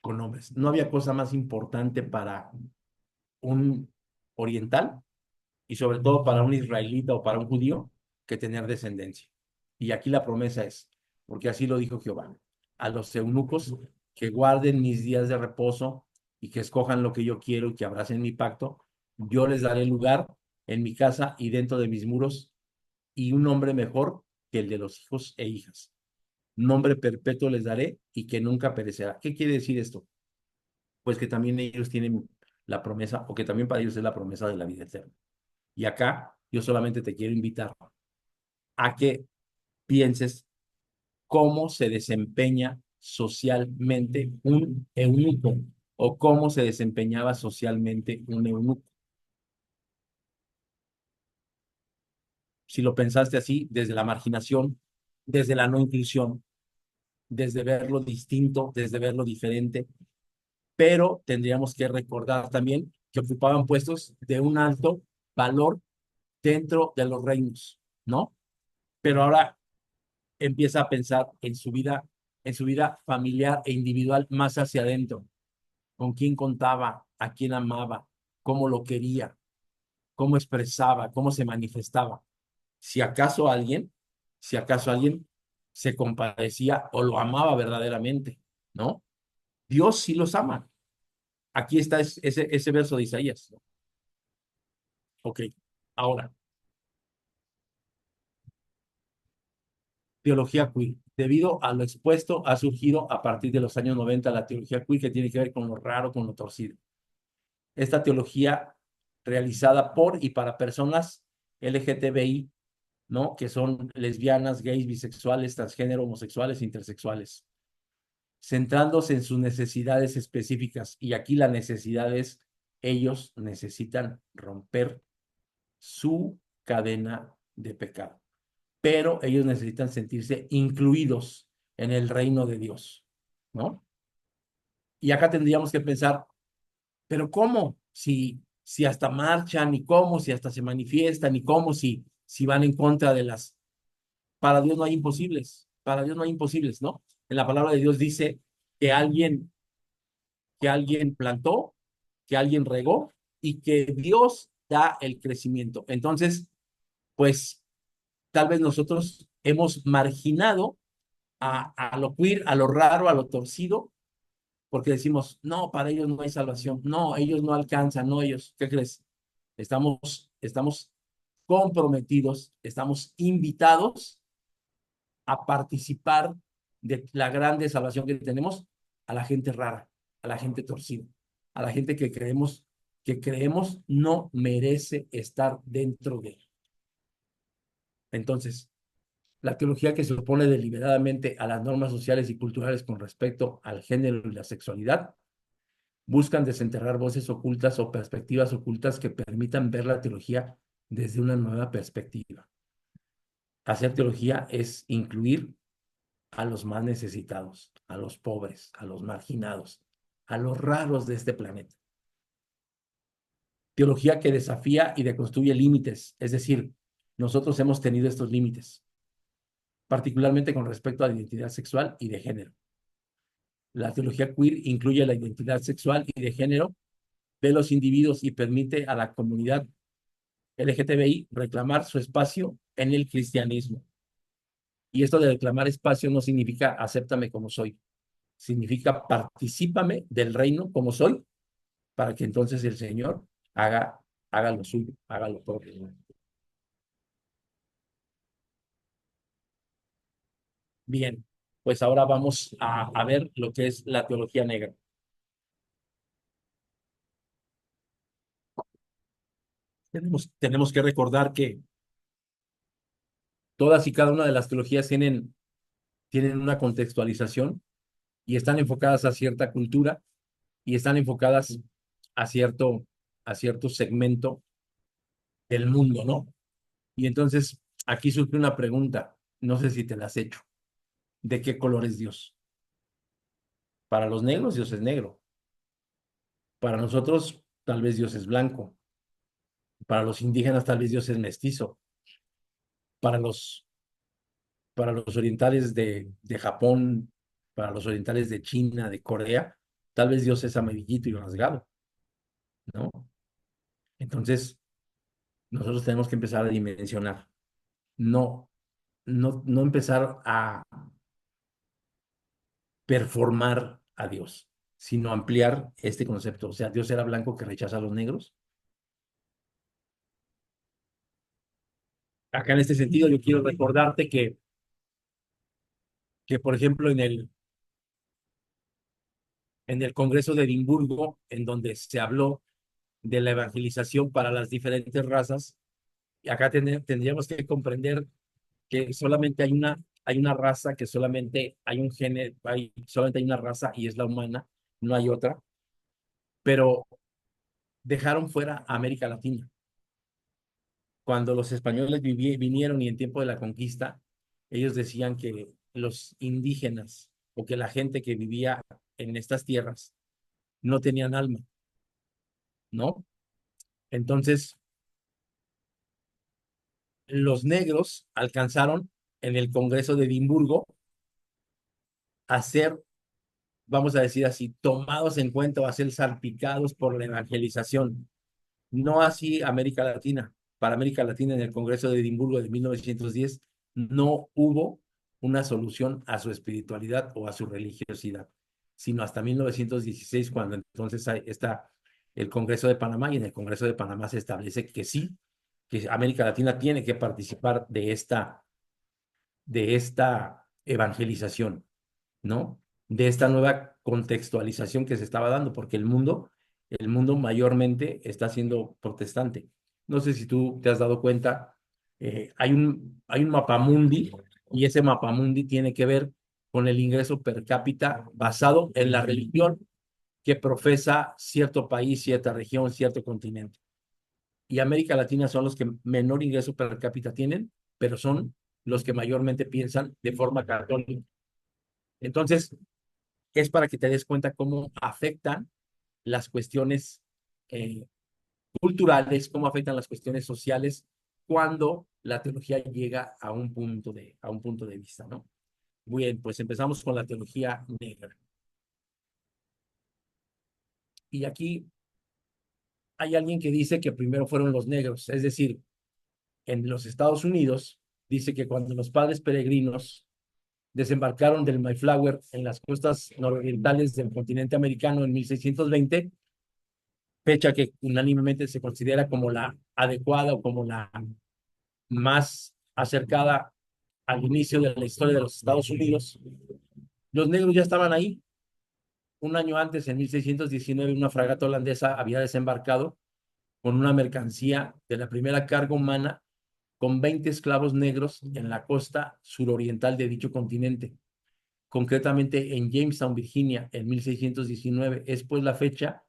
con hombres. No había cosa más importante para un oriental y sobre todo para un israelita o para un judío que tener descendencia. Y aquí la promesa es, porque así lo dijo Jehová, a los eunucos que guarden mis días de reposo y que escojan lo que yo quiero y que abracen mi pacto, yo les daré lugar en mi casa y dentro de mis muros y un nombre mejor que el de los hijos e hijas. Nombre perpetuo les daré y que nunca perecerá. ¿Qué quiere decir esto? Pues que también ellos tienen la promesa, o que también para ellos es la promesa de la vida eterna. Y acá yo solamente te quiero invitar a que pienses cómo se desempeña socialmente un eunuco o cómo se desempeñaba socialmente un eunuco. Si lo pensaste así, desde la marginación, desde la no inclusión, desde verlo distinto, desde verlo diferente, pero tendríamos que recordar también que ocupaban puestos de un alto valor dentro de los reinos, ¿no? Pero ahora empieza a pensar en su vida familiar e individual más hacia adentro, con quién contaba, a quién amaba, cómo lo quería, cómo expresaba, cómo se manifestaba. Si acaso alguien, si acaso alguien se compadecía o lo amaba verdaderamente, ¿no? Dios sí los ama. Aquí está ese verso de Isaías. Ok, ahora, teología queer. Debido a lo expuesto, ha surgido a partir de los años 90 la teología queer que tiene que ver con lo raro, con lo torcido. Esta teología realizada por y para personas LGTBI, ¿no? Que son lesbianas, gays, bisexuales, transgénero, homosexuales, intersexuales, centrándose en sus necesidades específicas. Y aquí la necesidad es, ellos necesitan romper su cadena de pecado, pero ellos necesitan sentirse incluidos en el reino de Dios, ¿no? Y acá tendríamos que pensar, pero ¿cómo? Si hasta marchan, y cómo, si hasta se manifiestan, y cómo, si van en contra de las... Para Dios no hay imposibles, para Dios no hay imposibles, ¿no? En la palabra de Dios dice que alguien plantó, que alguien regó, y que Dios da el crecimiento. Entonces, pues, tal vez nosotros hemos marginado a lo queer, a lo raro, a lo torcido, porque decimos, no, para ellos no hay salvación, no, ellos no alcanzan, no, ellos, ¿qué crees? Estamos comprometidos, estamos invitados a participar de la grande salvación que tenemos a la gente rara, a la gente torcida, a la gente que creemos no merece estar dentro de él. Entonces, la teología que se opone deliberadamente a las normas sociales y culturales con respecto al género y la sexualidad buscan desenterrar voces ocultas o perspectivas ocultas que permitan ver la teología desde una nueva perspectiva. Hacer teología es incluir a los más necesitados, a los pobres, a los marginados, a los raros de este planeta. Teología que desafía y deconstruye límites, es decir, nosotros hemos tenido estos límites, particularmente con respecto a la identidad sexual y de género. La teología queer incluye la identidad sexual y de género de los individuos y permite a la comunidad LGTBI reclamar su espacio en el cristianismo. Y esto de reclamar espacio no significa acéptame como soy, significa particípame del reino como soy, para que entonces el Señor haga lo suyo, haga lo propio. Bien, pues ahora vamos a ver lo que es la teología negra. Tenemos que recordar que todas y cada una de las teologías tienen una contextualización y están enfocadas a cierta cultura y están enfocadas a a cierto segmento del mundo, ¿no? Y entonces aquí surge una pregunta, no sé si te la has hecho. ¿De qué color es Dios? Para los negros, Dios es negro. Para nosotros, tal vez Dios es blanco. Para los indígenas, tal vez Dios es mestizo. Para para los orientales de Japón, para los orientales de China, de Corea, tal vez Dios es amarillito y rasgado, ¿no? Entonces, nosotros tenemos que empezar a dimensionar, no, no empezar a performar a Dios, sino ampliar este concepto. O sea, Dios era blanco que rechaza a los negros. Acá en este sentido, yo quiero recordarte que por ejemplo, en el Congreso de Edimburgo, en donde se habló de la evangelización para las diferentes razas. Y acá tendríamos que comprender que solamente hay una raza, que solamente hay un género, solamente hay una raza y es la humana, no hay otra, pero dejaron fuera a América Latina. Cuando los españoles vinieron y en tiempo de la conquista, ellos decían que los indígenas o que la gente que vivía en estas tierras no tenían alma, ¿no? Entonces, los negros alcanzaron en el Congreso de Edimburgo a ser, vamos a decir así, tomados en cuenta o a ser salpicados por la evangelización. No así América Latina. Para América Latina, en el Congreso de Edimburgo de 1910, no hubo una solución a su espiritualidad o a su religiosidad, sino hasta 1916, cuando entonces está el Congreso de Panamá, y en el Congreso de Panamá se establece que sí, que América Latina tiene que participar de esta evangelización, ¿no? De esta nueva contextualización que se estaba dando, porque el mundo mayormente está siendo protestante. No sé si tú te has dado cuenta, hay un mapamundi, y ese mapamundi tiene que ver con el ingreso per cápita basado en la religión que profesa cierto país, cierta región, cierto continente. Y América Latina son los que menor ingreso per cápita tienen, pero son los que mayormente piensan de forma católica. Entonces, es para que te des cuenta cómo afectan las cuestiones eh, culturales, cómo afectan las cuestiones sociales cuando la teología llega a un punto de vista, ¿no? Bien, pues empezamos con la teología negra. Y aquí hay alguien que dice que primero fueron los negros, es decir, en los Estados Unidos, dice que cuando los padres peregrinos desembarcaron del Mayflower en las costas nororientales del continente americano en 1620, fecha que unánimemente se considera como la adecuada o como la más acercada al inicio de la historia de los Estados Unidos. Los negros ya estaban ahí. Un año antes, en 1619, una fragata holandesa había desembarcado con una mercancía de la primera carga humana con 20 esclavos negros en la costa suroriental de dicho continente, concretamente en Jamestown, Virginia, en 1619. Es pues la fecha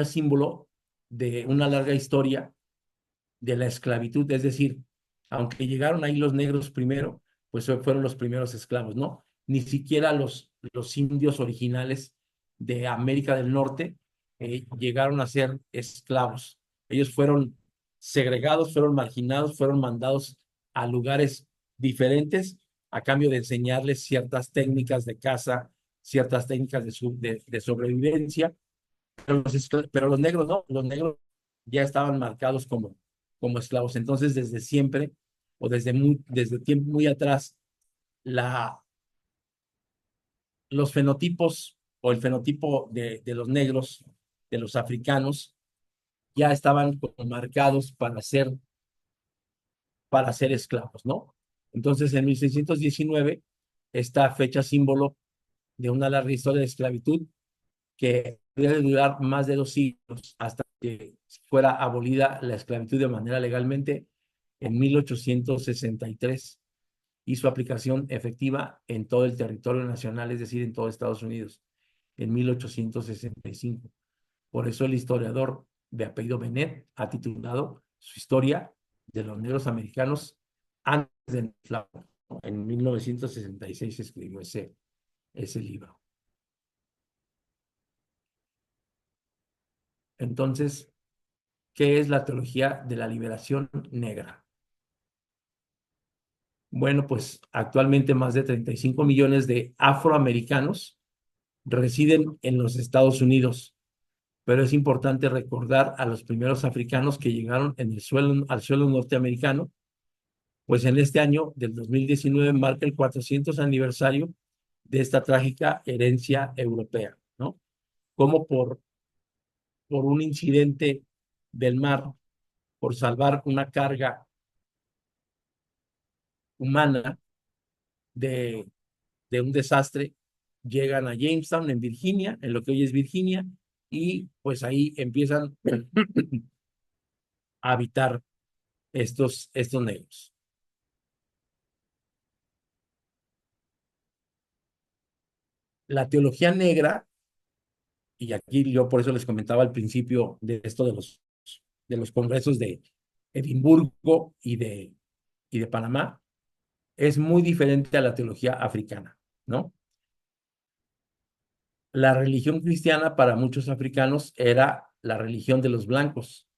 símbolo de una larga historia de la esclavitud, es decir, aunque llegaron ahí los negros primero, pues fueron los primeros esclavos, ¿no? Ni siquiera los indios originales de América del Norte llegaron a ser esclavos. Ellos fueron segregados, fueron marginados, fueron mandados a lugares diferentes a cambio de enseñarles ciertas técnicas de caza, ciertas técnicas de sobrevivencia, pero los negros no, los negros ya estaban marcados como esclavos. Entonces, desde siempre, o desde tiempo muy atrás, la, los fenotipos o el fenotipo de los negros, de los africanos, ya estaban como marcados para ser esclavos, ¿no? Entonces, en 1619, esta fecha símbolo de una larga historia de esclavitud que debe durar más de 2 siglos hasta que fuera abolida la esclavitud de manera legalmente en 1863, y su aplicación efectiva en todo el territorio nacional, es decir, en todo Estados Unidos, en 1865. Por eso el historiador de apellido Bennett ha titulado su historia de los negros americanos antes de Mayflower, ¿no? En 1966 escribió ese libro. Entonces, ¿qué es la teología de la liberación negra? Bueno, pues actualmente más de 35 millones de afroamericanos residen en los Estados Unidos, pero es importante recordar a los primeros africanos que llegaron al suelo norteamericano, pues en este año del 2019 marca el 400 aniversario de esta trágica herencia europea, ¿no? Como por un incidente del mar, por salvar una carga humana de un desastre, llegan a Jamestown, en Virginia, en lo que hoy es Virginia, y pues ahí empiezan a habitar estos negros. La teología negra, y aquí yo por eso les comentaba al principio de esto de los congresos de Edimburgo y de Panamá, es muy diferente a la teología africana, ¿no? La religión cristiana para muchos africanos era la religión de los blancos,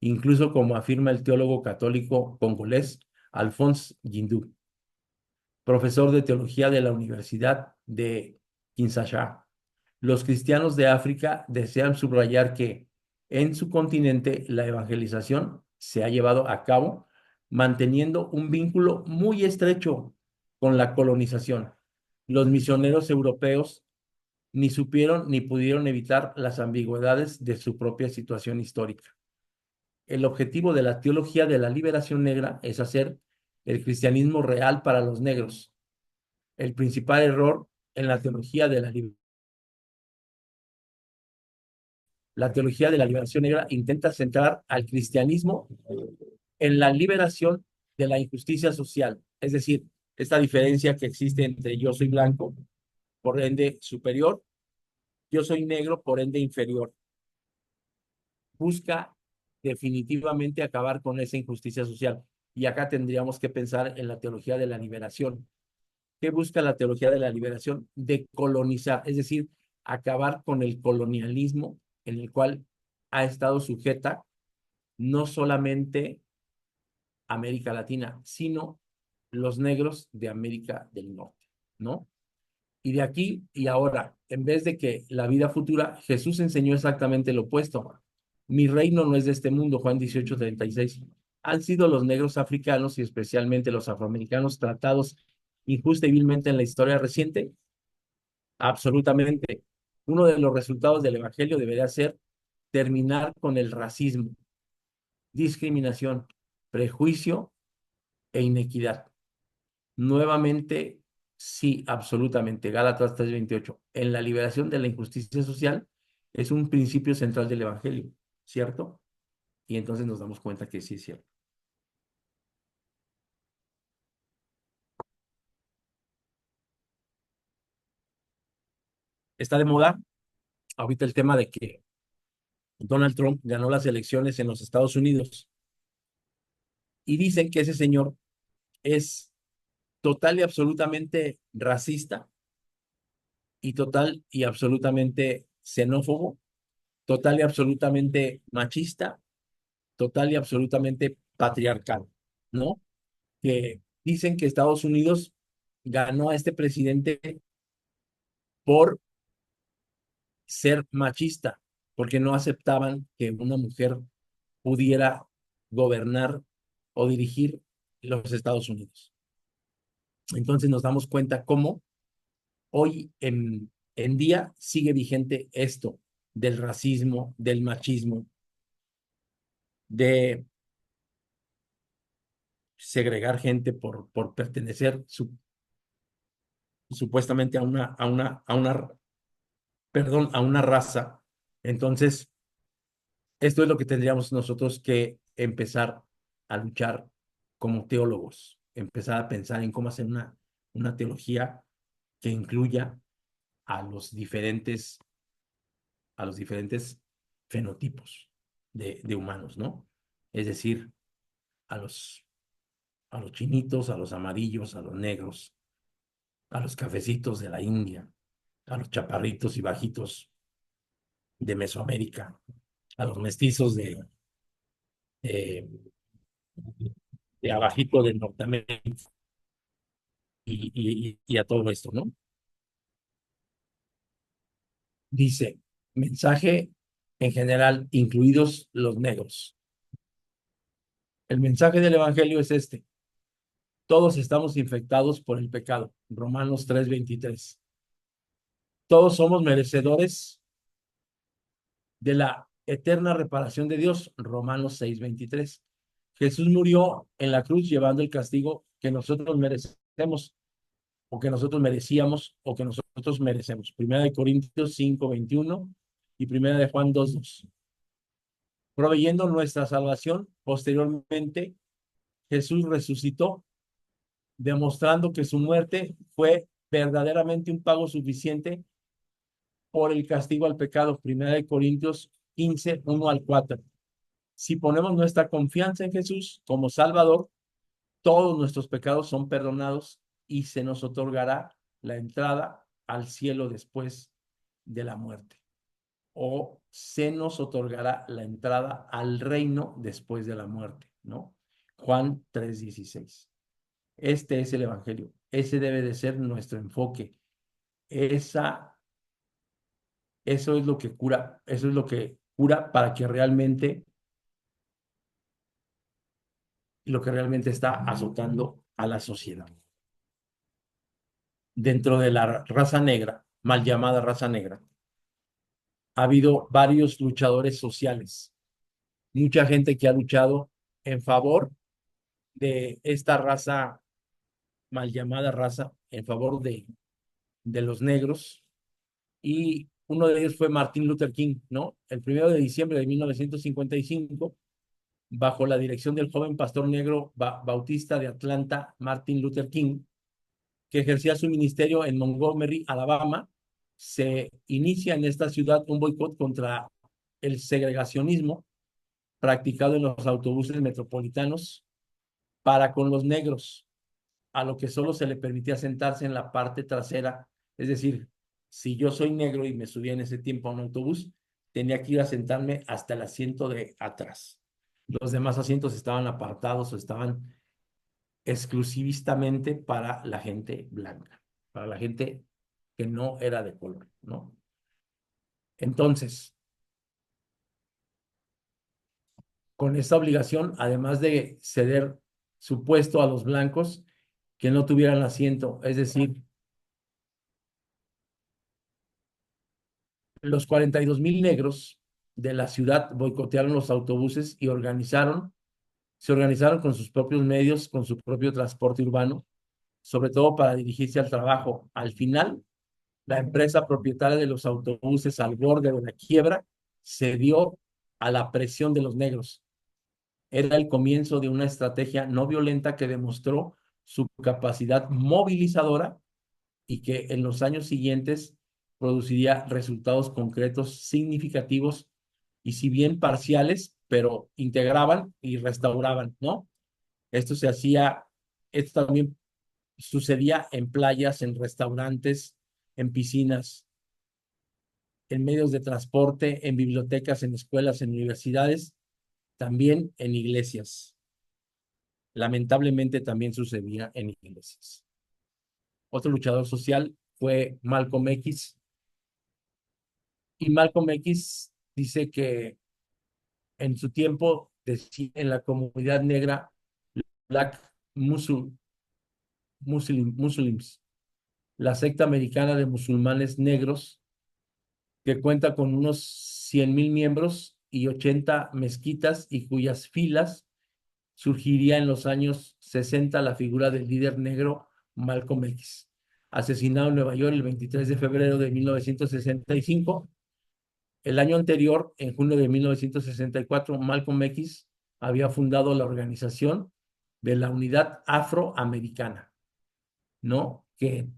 incluso como afirma el teólogo católico congolés Alphonse Guindou, profesor de teología de la Universidad de Kinshasa. Los cristianos de África desean subrayar que en su continente la evangelización se ha llevado a cabo manteniendo un vínculo muy estrecho con la colonización. Los misioneros europeos ni supieron ni pudieron evitar las ambigüedades de su propia situación histórica. El objetivo de la teología de la liberación negra es hacer el cristianismo real para los negros. El principal error en la teología de la liberación negra intenta centrar al cristianismo en la liberación de la injusticia social, es decir, esta diferencia que existe entre yo soy blanco, por ende superior, yo soy negro, por ende inferior. Busca definitivamente acabar con esa injusticia social. Y acá tendríamos que pensar en la teología de la liberación. ¿Qué busca la teología de la liberación? Decolonizar, es decir, acabar con el colonialismo en el cual ha estado sujeta no solamente América Latina, sino los negros de América del Norte, ¿no? Y de aquí y ahora, en vez de que la vida futura, Jesús enseñó exactamente lo opuesto. Mi reino no es de este mundo, Juan 18:36. Han sido los negros africanos y especialmente los afroamericanos tratados injusta y vilmente en la historia reciente. Absolutamente. Uno de los resultados del Evangelio debería ser terminar con el racismo, discriminación, prejuicio e inequidad. Nuevamente, sí, absolutamente. Gálatas 3:28. En la liberación de la injusticia social es un principio central del Evangelio, ¿cierto? Y entonces nos damos cuenta que sí es cierto. Está de moda ahorita el tema de que Donald Trump ganó las elecciones en los Estados Unidos y dicen que ese señor es total y absolutamente racista y total y absolutamente xenófobo, total y absolutamente machista, total y absolutamente patriarcal, ¿no? Que dicen que Estados Unidos ganó a este presidente por ser machista, porque no aceptaban que una mujer pudiera gobernar o dirigir los Estados Unidos. Entonces nos damos cuenta cómo hoy en día sigue vigente esto del racismo, del machismo, de segregar gente por pertenecer supuestamente perdón, a una raza. Entonces, esto es lo que tendríamos nosotros que empezar a luchar como teólogos, empezar a pensar en cómo hacer una teología que incluya a a los diferentes fenotipos de humanos, ¿no? Es decir, a a los chinitos, a los amarillos, a los negros, a los cafecitos de la India, a los chaparritos y bajitos de Mesoamérica, a los mestizos de, de abajito de Norteamérica y a todo esto, ¿no? Dice, mensaje en general, incluidos los negros. El mensaje del Evangelio es este. Todos estamos infectados por el pecado. Romanos 3:23. Todos somos merecedores de la eterna reparación de Dios. Romanos 6:23. Jesús murió en la cruz llevando el castigo que nosotros merecemos o que nosotros merecíamos o que nosotros merecemos. Primera de Corintios 5:21 y primera de Juan 2:2. Proveyendo nuestra salvación, posteriormente Jesús resucitó, demostrando que su muerte fue verdaderamente un pago suficiente por el castigo al pecado. Primera de Corintios 15, 1 al 4. Si ponemos nuestra confianza en Jesús como Salvador, todos nuestros pecados son perdonados y se nos otorgará la entrada al cielo después de la muerte. O se nos otorgará la entrada al reino después de la muerte, ¿no? Juan 3:16. Este es el Evangelio. Ese debe de ser nuestro enfoque. Eso es lo que cura, eso es lo que cura para que realmente, lo que realmente está azotando a la sociedad. Dentro de la raza negra, mal llamada raza negra, ha habido varios luchadores sociales, mucha gente que ha luchado en favor de esta raza, mal llamada raza, en favor de los negros, y uno de ellos fue Martin Luther King, ¿no? El 1 de diciembre de 1955, bajo la dirección del joven pastor negro bautista de Atlanta, Martin Luther King, que ejercía su ministerio en Montgomery, Alabama, se inicia en esta ciudad un boicot contra el segregacionismo practicado en los autobuses metropolitanos para con los negros, a lo que solo se le permitía sentarse en la parte trasera. Es decir, si yo soy negro y me subía en ese tiempo a un autobús, tenía que ir a sentarme hasta el asiento de atrás. Los demás asientos estaban apartados o estaban exclusivamente para la gente blanca, para la gente que no era de color, ¿no? Entonces, con esta obligación, además de ceder su puesto a los blancos que no tuvieran asiento, es decir, los 42,000 negros de la ciudad boicotearon los autobuses y se organizaron con sus propios medios, con su propio transporte urbano, sobre todo para dirigirse al trabajo. Al final, la empresa propietaria de los autobuses al borde de la quiebra cedió a la presión de los negros. Era el comienzo de una estrategia no violenta que demostró su capacidad movilizadora y que en los años siguientes produciría resultados concretos significativos y si bien parciales, pero integraban y restauraban, ¿no? Esto se hacía, esto también sucedía en playas, en restaurantes, en piscinas, en medios de transporte, en bibliotecas, en escuelas, en universidades, también en iglesias. Lamentablemente también sucedía en iglesias. Otro luchador social fue Malcolm X, y Malcolm X dice que en su tiempo decía en la comunidad negra, Black Muslims, la secta americana de musulmanes negros, que cuenta con unos 100,000 miembros y 80 mezquitas y cuyas filas surgiría en los años 60 la figura del líder negro Malcolm X, asesinado en Nueva York el 23 de febrero de 1965. El año anterior, en junio de 1964, Malcolm X había fundado la Organización de la Unidad Afroamericana, ¿no? Que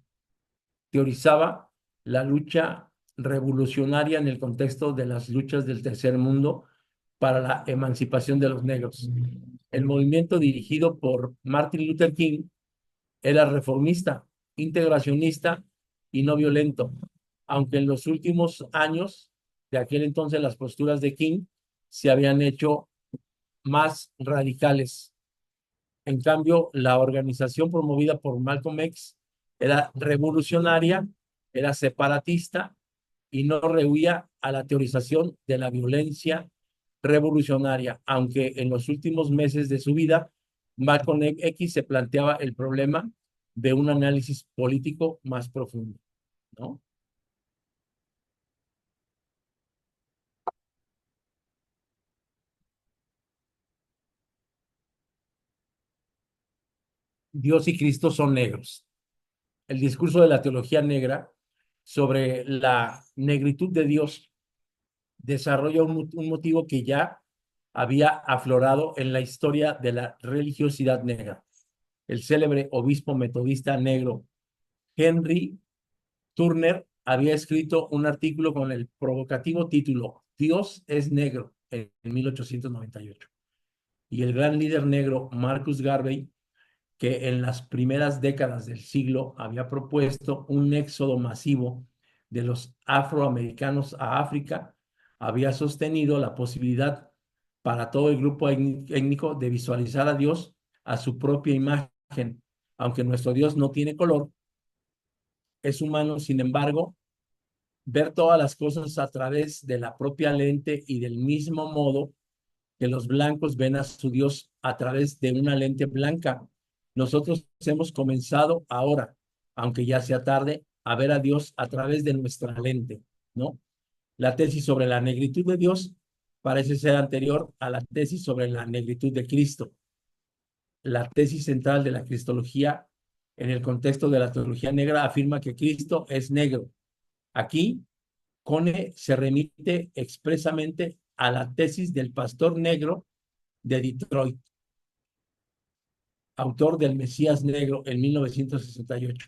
teorizaba la lucha revolucionaria en el contexto de las luchas del tercer mundo para la emancipación de los negros. El movimiento dirigido por Martin Luther King era reformista, integracionista y no violento, aunque en los últimos años de aquel entonces las posturas de King se habían hecho más radicales. En cambio, la organización promovida por Malcolm X era revolucionaria, era separatista y no rehuía a la teorización de la violencia revolucionaria, aunque en los últimos meses de su vida, Malcolm X se planteaba el problema de un análisis político más profundo, ¿no? Dios y Cristo son negros. El discurso de la teología negra sobre la negritud de Dios desarrolla un motivo que ya había aflorado en la historia de la religiosidad negra. El célebre obispo metodista negro Henry Turner había escrito un artículo con el provocativo título Dios es negro en 1898. Y el gran líder negro Marcus Garvey, que en las primeras décadas del siglo había propuesto un éxodo masivo de los afroamericanos a África, había sostenido la posibilidad para todo el grupo étnico de visualizar a Dios a su propia imagen. Aunque nuestro Dios no tiene color, es humano, sin embargo, ver todas las cosas a través de la propia lente y del mismo modo que los blancos ven a su Dios a través de una lente blanca. Nosotros hemos comenzado ahora, aunque ya sea tarde, a ver a Dios a través de nuestra lente, ¿no? La tesis sobre la negritud de Dios parece ser anterior a la tesis sobre la negritud de Cristo. La tesis central de la cristología en el contexto de la teología negra afirma que Cristo es negro. Aquí, Cone se remite expresamente a la tesis del pastor negro de Detroit, autor del Mesías Negro en 1968,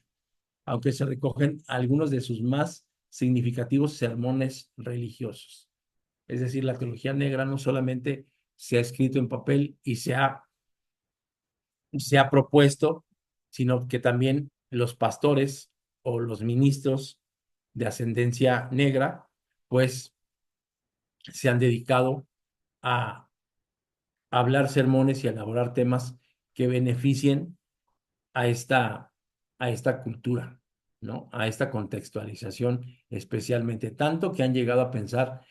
aunque se recogen algunos de sus más significativos sermones religiosos. Es decir, la teología negra no solamente se ha escrito en papel y se ha propuesto, sino que también los pastores o los ministros de ascendencia negra, pues se han dedicado a hablar sermones y a elaborar temas que beneficien a esta cultura, ¿no? A esta contextualización especialmente, tanto que han llegado a pensar,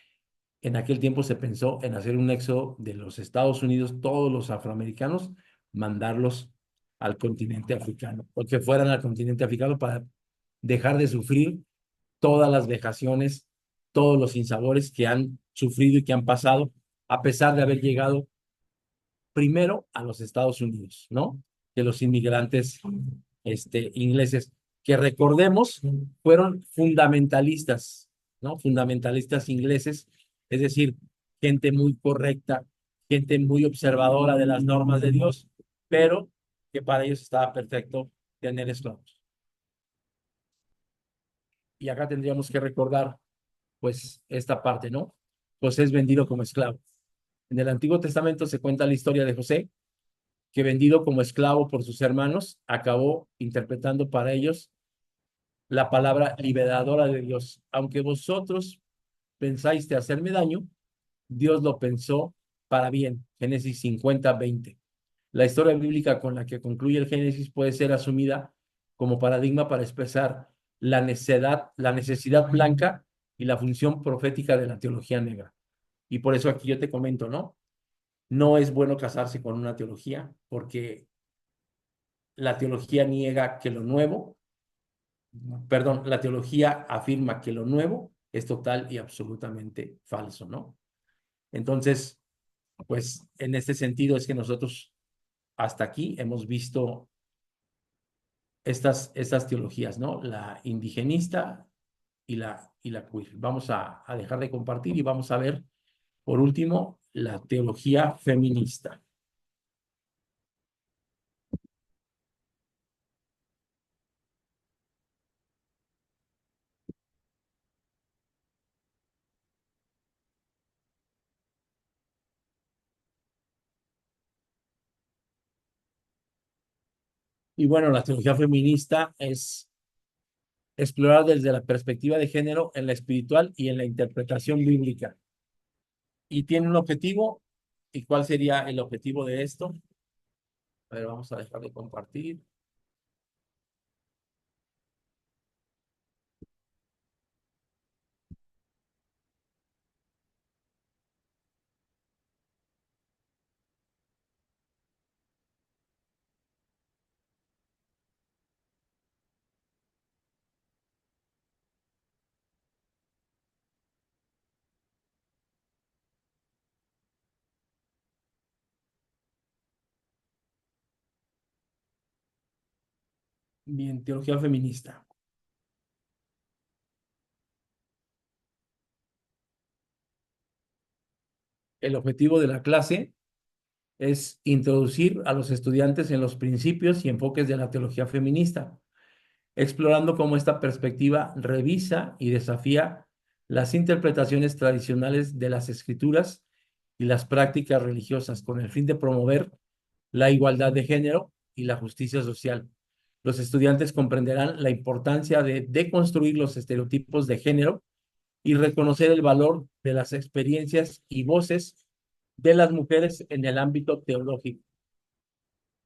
en aquel tiempo se pensó en hacer un éxodo de los Estados Unidos, todos los afroamericanos, mandarlos al continente africano, o que fueran al continente africano para dejar de sufrir todas las vejaciones, todos los sinsabores que han sufrido y que han pasado, a pesar de haber llegado primero a los Estados Unidos, ¿no? Que los inmigrantes ingleses, que recordemos, fueron fundamentalistas, ¿no? Fundamentalistas ingleses, es decir, gente muy correcta, gente muy observadora de las normas de Dios, pero que para ellos estaba perfecto tener esclavos. Y acá tendríamos que recordar, pues, esta parte, ¿no? José es vendido como esclavo. En el Antiguo Testamento se cuenta la historia de José, que vendido como esclavo por sus hermanos, acabó interpretando para ellos la palabra liberadora de Dios. Aunque vosotros pensáis de hacerme daño, Dios lo pensó para bien. Génesis 50:20. La historia bíblica con la que concluye el Génesis puede ser asumida como paradigma para expresar la necesidad blanca y la función profética de la teología negra. Y por eso aquí yo te comento, ¿no? No es bueno casarse con una teología porque la teología niega que lo nuevo, perdón, la teología afirma que lo nuevo es total y absolutamente falso, ¿no? Entonces, pues en este sentido es que nosotros hasta aquí hemos visto estas teologías, ¿no? La indigenista y la queer. Vamos a dejar de compartir y vamos a ver, por último, la teología feminista. Y bueno, la teología feminista es explorar desde la perspectiva de género en la espiritual y en la interpretación bíblica. Y tiene un objetivo. ¿Y cuál sería el objetivo de esto? A ver, vamos a dejar de compartir. Bien, teología feminista. El objetivo de la clase es introducir a los estudiantes en los principios y enfoques de la teología feminista, explorando cómo esta perspectiva revisa y desafía las interpretaciones tradicionales de las escrituras y las prácticas religiosas con el fin de promover la igualdad de género y la justicia social. Los estudiantes comprenderán la importancia de deconstruir los estereotipos de género y reconocer el valor de las experiencias y voces de las mujeres en el ámbito teológico.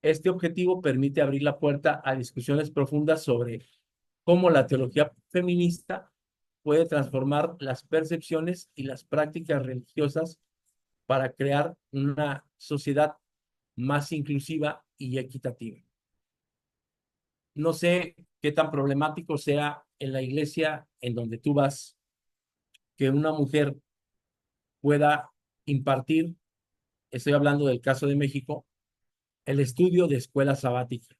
Este objetivo permite abrir la puerta a discusiones profundas sobre cómo la teología feminista puede transformar las percepciones y las prácticas religiosas para crear una sociedad más inclusiva y equitativa. No sé qué tan problemático sea en la iglesia en donde tú vas que una mujer pueda impartir, estoy hablando del caso de México, el estudio de escuela sabática,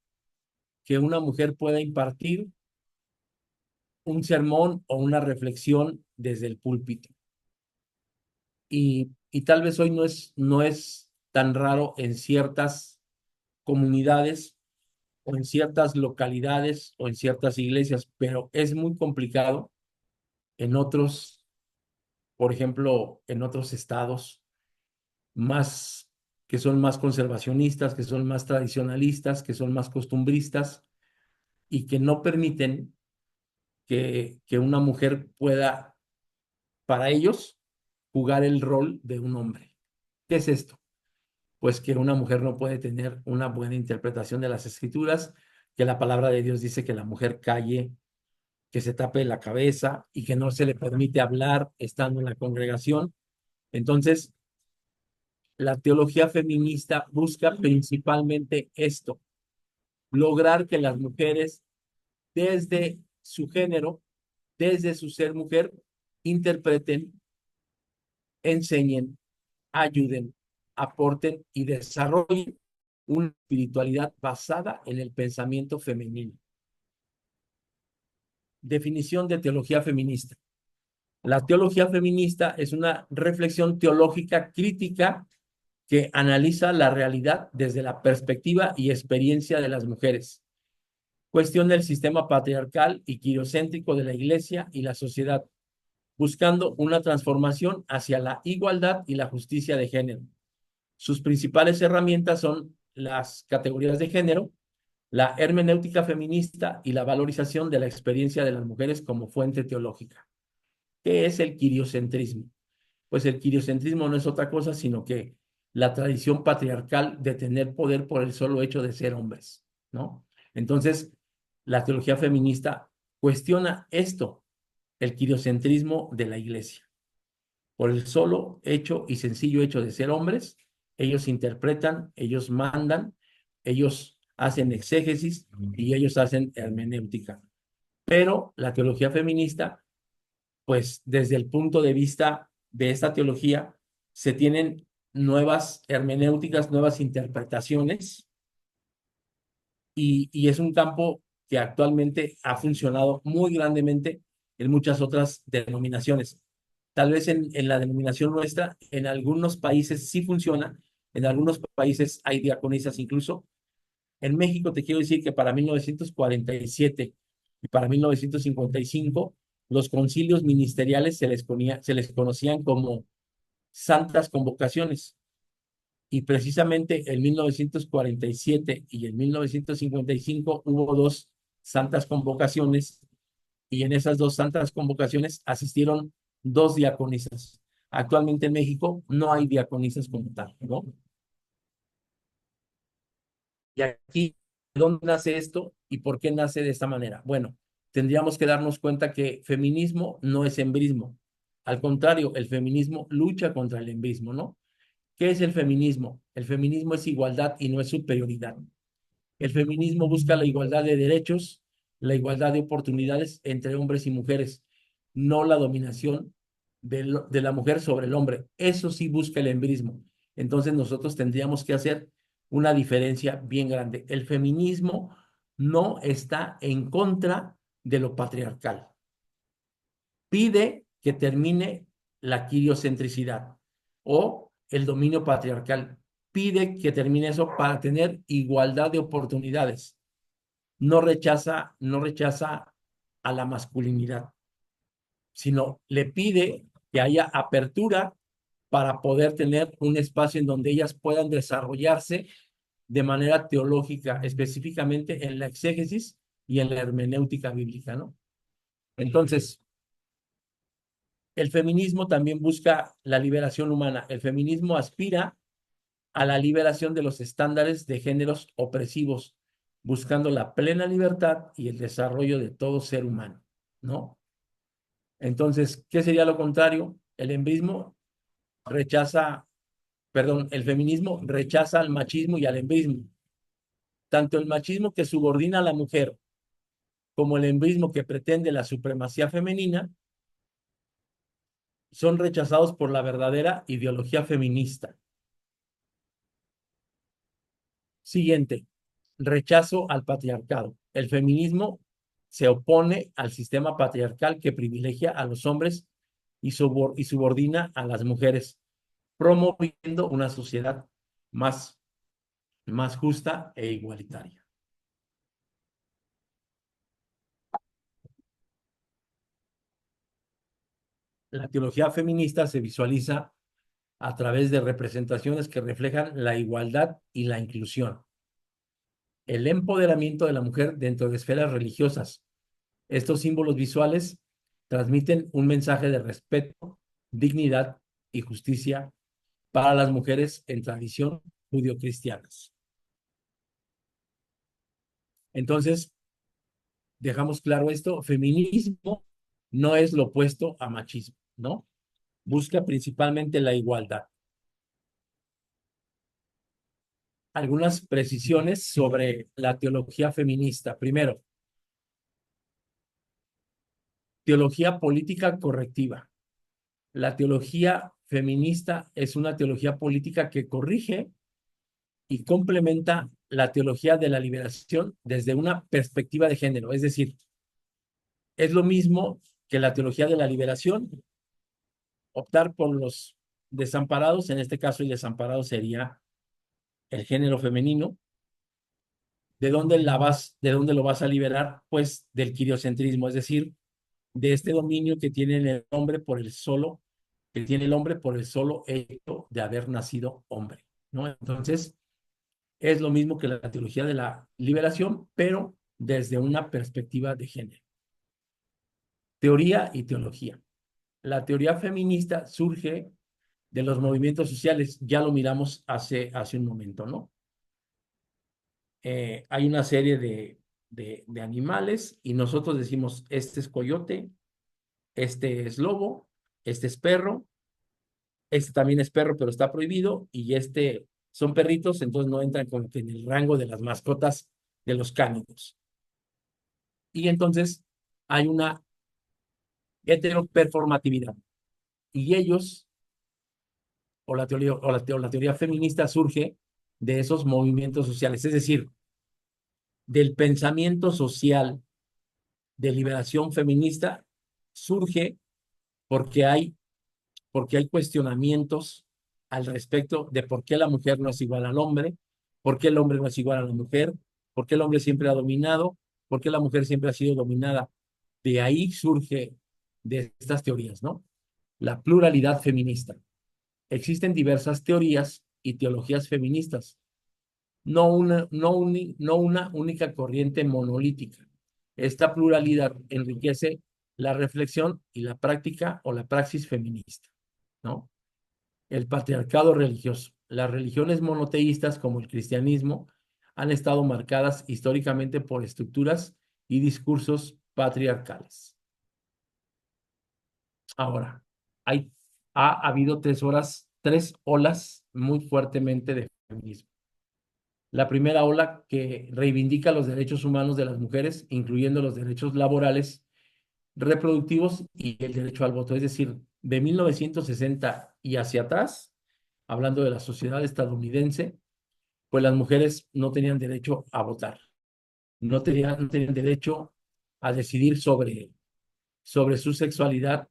que una mujer pueda impartir un sermón o una reflexión desde el púlpito. Y tal vez hoy no es tan raro en ciertas comunidades o en ciertas localidades o en ciertas iglesias, pero es muy complicado en otros, por ejemplo, en otros estados más que son más conservacionistas, que son más tradicionalistas, que son más costumbristas y que no permiten que una mujer pueda, para ellos, jugar el rol de un hombre. ¿Qué es esto? Pues que una mujer no puede tener una buena interpretación de las escrituras, que la palabra de Dios dice que la mujer calle, que se tape la cabeza y que no se le permite hablar estando en la congregación. Entonces, la teología feminista busca principalmente esto, lograr que las mujeres desde su género, desde su ser mujer, interpreten, enseñen, ayuden, aporten y desarrollen una espiritualidad basada en el pensamiento femenino. Definición de teología feminista. La teología feminista es una reflexión teológica crítica que analiza la realidad desde la perspectiva y experiencia de las mujeres. Cuestiona el sistema patriarcal y quirocéntrico de la Iglesia y la sociedad, buscando una transformación hacia la igualdad y la justicia de género. Sus principales herramientas son las categorías de género, la hermenéutica feminista y la valorización de la experiencia de las mujeres como fuente teológica. ¿Qué es el quiriocentrismo? Pues el quiriocentrismo no es otra cosa sino que la tradición patriarcal de tener poder por el solo hecho de ser hombres, ¿no? Entonces, la teología feminista cuestiona esto, el quiriocentrismo de la iglesia. Por el solo hecho y sencillo hecho de ser hombres, ellos interpretan, ellos mandan, ellos hacen exégesis y ellos hacen hermenéutica. Pero la teología feminista, pues desde el punto de vista de esta teología, se tienen nuevas hermenéuticas, nuevas interpretaciones, y es un campo que actualmente ha funcionado muy grandemente en muchas otras denominaciones. Tal vez en la denominación nuestra, en algunos países sí funciona, en algunos países hay diaconisas incluso. En México te quiero decir que para 1947 y para 1955, los concilios ministeriales se les conocían como santas convocaciones. Y precisamente en 1947 y en 1955 hubo dos santas convocaciones y en esas dos santas convocaciones asistieron dos diaconisas. Actualmente en México no hay diaconisas como tal, ¿no? Y aquí, ¿dónde nace esto y por qué nace de esta manera? Bueno, tendríamos que darnos cuenta que feminismo no es embrismo. Al contrario, el feminismo lucha contra el embrismo, ¿no? ¿Qué es el feminismo? El feminismo es igualdad y no es superioridad. El feminismo busca la igualdad de derechos, la igualdad de oportunidades entre hombres y mujeres, no la dominación de la mujer sobre el hombre. Eso sí busca el embrismo. Entonces nosotros tendríamos que hacer una diferencia bien grande. El feminismo no está en contra de lo patriarcal. Pide que termine la quiriocentricidad o el dominio patriarcal. Pide que termine eso para tener igualdad de oportunidades. No rechaza a la masculinidad, sino le pide que haya apertura para poder tener un espacio en donde ellas puedan desarrollarse de manera teológica, específicamente en la exégesis y en la hermenéutica bíblica, ¿no? Entonces, el feminismo también busca la liberación humana. El feminismo aspira a la liberación de los estándares de géneros opresivos, buscando la plena libertad y el desarrollo de todo ser humano, ¿no? Entonces, ¿qué sería lo contrario? El feminismo rechaza al machismo y al embrismo. Tanto el machismo que subordina a la mujer como el embrismo que pretende la supremacía femenina son rechazados por la verdadera ideología feminista. Siguiente, rechazo al patriarcado. El feminismo se opone al sistema patriarcal que privilegia a los hombres y subordina a las mujeres, promoviendo una sociedad más, más justa e igualitaria. La teología feminista se visualiza a través de representaciones que reflejan la igualdad y la inclusión, el empoderamiento de la mujer dentro de esferas religiosas. Estos símbolos visuales transmiten un mensaje de respeto, dignidad y justicia para las mujeres en tradición judio-cristianas. Entonces, dejamos claro esto, feminismo no es lo opuesto a machismo, ¿no? Busca principalmente la igualdad. Algunas precisiones sobre la teología feminista. Primero, teología política correctiva. La teología feminista es una teología política que corrige y complementa la teología de la liberación desde una perspectiva de género. Es decir, es lo mismo que la teología de la liberación, optar por los desamparados, en este caso el desamparado sería el género femenino. ¿De dónde lo vas a liberar? Pues del quiriocentrismo, es decir, de este dominio que tiene el hombre por el solo, que tiene el hombre por el solo hecho de haber nacido hombre, ¿no? Entonces, es lo mismo que la teología de la liberación, pero desde una perspectiva de género. Teoría y teología. La teoría feminista surge de los movimientos sociales, ya lo miramos hace un momento, ¿no? Hay una serie de animales y nosotros decimos, este es coyote, este es lobo, este es perro, este también es perro, pero está prohibido, y este son perritos, entonces no entran como que en el rango de las mascotas de los cánidos. Y entonces hay una heteroperformatividad. Y ellos, la teoría feminista surge de esos movimientos sociales, es decir, del pensamiento social de liberación feminista, surge porque hay, porque hay cuestionamientos al respecto de por qué la mujer no es igual al hombre, por qué el hombre no es igual a la mujer, por qué el hombre siempre ha dominado, por qué la mujer siempre ha sido dominada. De ahí surge de estas teorías, ¿no? La pluralidad feminista. Existen diversas teorías y teologías feministas, no una única corriente monolítica. Esta pluralidad enriquece la reflexión y la práctica o la praxis feminista, ¿no? El patriarcado religioso. Las religiones monoteístas como el cristianismo han estado marcadas históricamente por estructuras y discursos patriarcales. Ahora, hay, ha habido tres olas muy fuertemente de feminismo. La primera ola que reivindica los derechos humanos de las mujeres, incluyendo los derechos laborales, reproductivos y el derecho al voto. Es decir, de 1960 y hacia atrás, hablando de la sociedad estadounidense, pues las mujeres no tenían derecho a votar, no tenían derecho a decidir sobre su sexualidad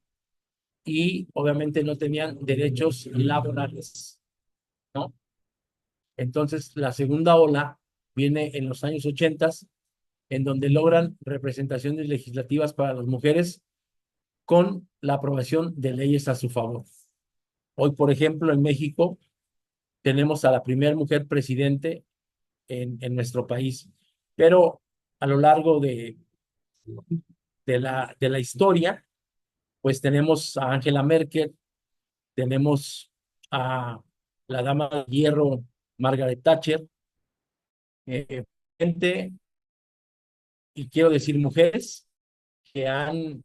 y obviamente no tenían derechos laborales. Entonces, la segunda ola viene en los años 80, en donde logran representaciones legislativas para las mujeres con la aprobación de leyes a su favor. Hoy, por ejemplo, en México tenemos a la primera mujer presidente en nuestro país, pero a lo largo de la historia, pues tenemos a Angela Merkel, tenemos a la dama de hierro Margaret Thatcher, gente, y quiero decir mujeres, que han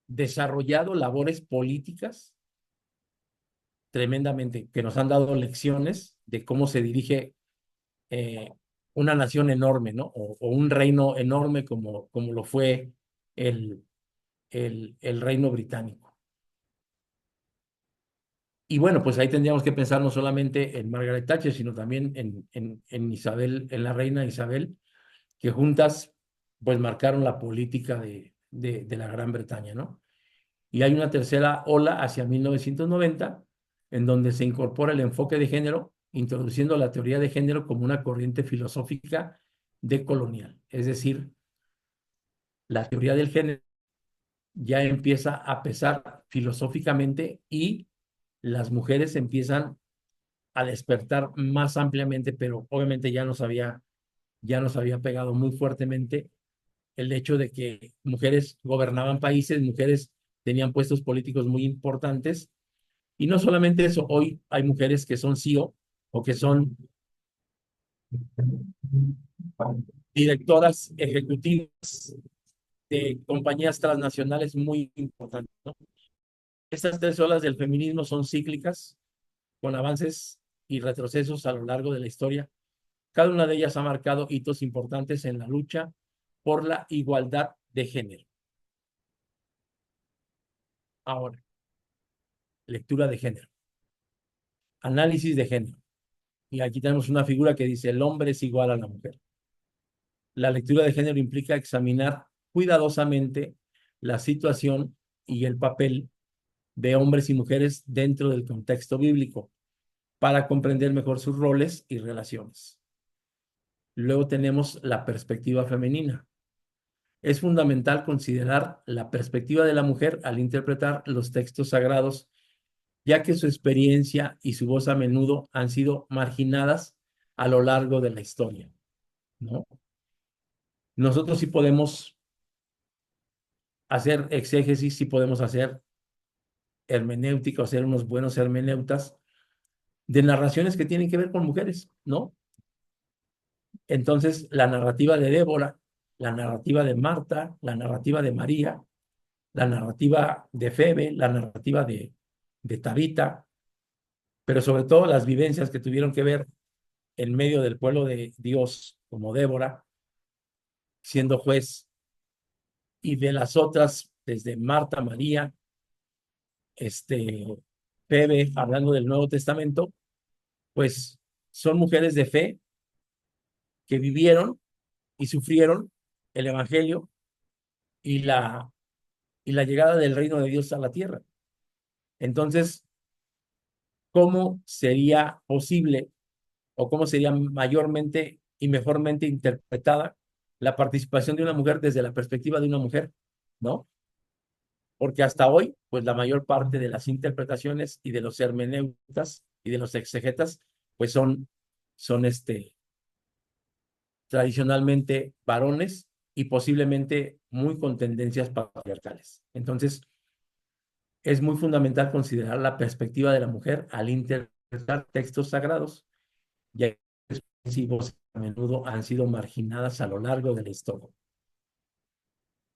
desarrollado labores políticas tremendamente, que nos han dado lecciones de cómo se dirige eh, una nación enorme, ¿no? O un reino enorme como lo fue el, el reino británico. Y bueno, pues ahí tendríamos que pensar no solamente en Margaret Thatcher, sino también en Isabel, en la reina Isabel, que juntas pues marcaron la política de la Gran Bretaña, ¿no? Y hay una tercera ola hacia 1990, en donde se incorpora el enfoque de género, introduciendo la teoría de género como una corriente filosófica decolonial. Es decir, la teoría del género ya empieza a pesar filosóficamente y las mujeres empiezan a despertar más ampliamente, pero obviamente ya nos había pegado muy fuertemente el hecho de que mujeres gobernaban países, mujeres tenían puestos políticos muy importantes. Y no solamente eso, hoy hay mujeres que son CEO o que son directoras ejecutivas de compañías transnacionales muy importantes, ¿no? Estas tres olas del feminismo son cíclicas, con avances y retrocesos a lo largo de la historia. Cada una de ellas ha marcado hitos importantes en la lucha por la igualdad de género. Ahora, lectura de género, análisis de género. Y aquí tenemos una figura que dice: el hombre es igual a la mujer. La lectura de género implica examinar cuidadosamente la situación y el papel de hombres y mujeres dentro del contexto bíblico para comprender mejor sus roles y relaciones. Luego tenemos la perspectiva femenina. Es fundamental considerar la perspectiva de la mujer al interpretar los textos sagrados, ya que su experiencia y su voz a menudo han sido marginadas a lo largo de la historia, ¿no? Nosotros sí podemos hacer exégesis, sí podemos hacer hermenéutica o ser unos buenos hermeneutas de narraciones que tienen que ver con mujeres, ¿no? Entonces, la narrativa de Débora, la narrativa de Marta, la narrativa de María, la narrativa de Febe, la narrativa de Tabita, pero sobre todo las vivencias que tuvieron que ver en medio del pueblo de Dios, como Débora, siendo juez, y de las otras, desde Marta, María, Febe, hablando del Nuevo Testamento, pues son mujeres de fe que vivieron y sufrieron el Evangelio y la llegada del reino de Dios a la tierra. Entonces, ¿cómo sería posible o cómo sería mayormente y mejormente interpretada la participación de una mujer desde la perspectiva de una mujer, ¿no? Porque hasta hoy, pues la mayor parte de las interpretaciones y de los hermeneutas y de los exegetas, pues son tradicionalmente varones y posiblemente muy con tendencias patriarcales. Entonces, es muy fundamental considerar la perspectiva de la mujer al interpretar textos sagrados, ya que a menudo han sido marginadas a lo largo de la historia.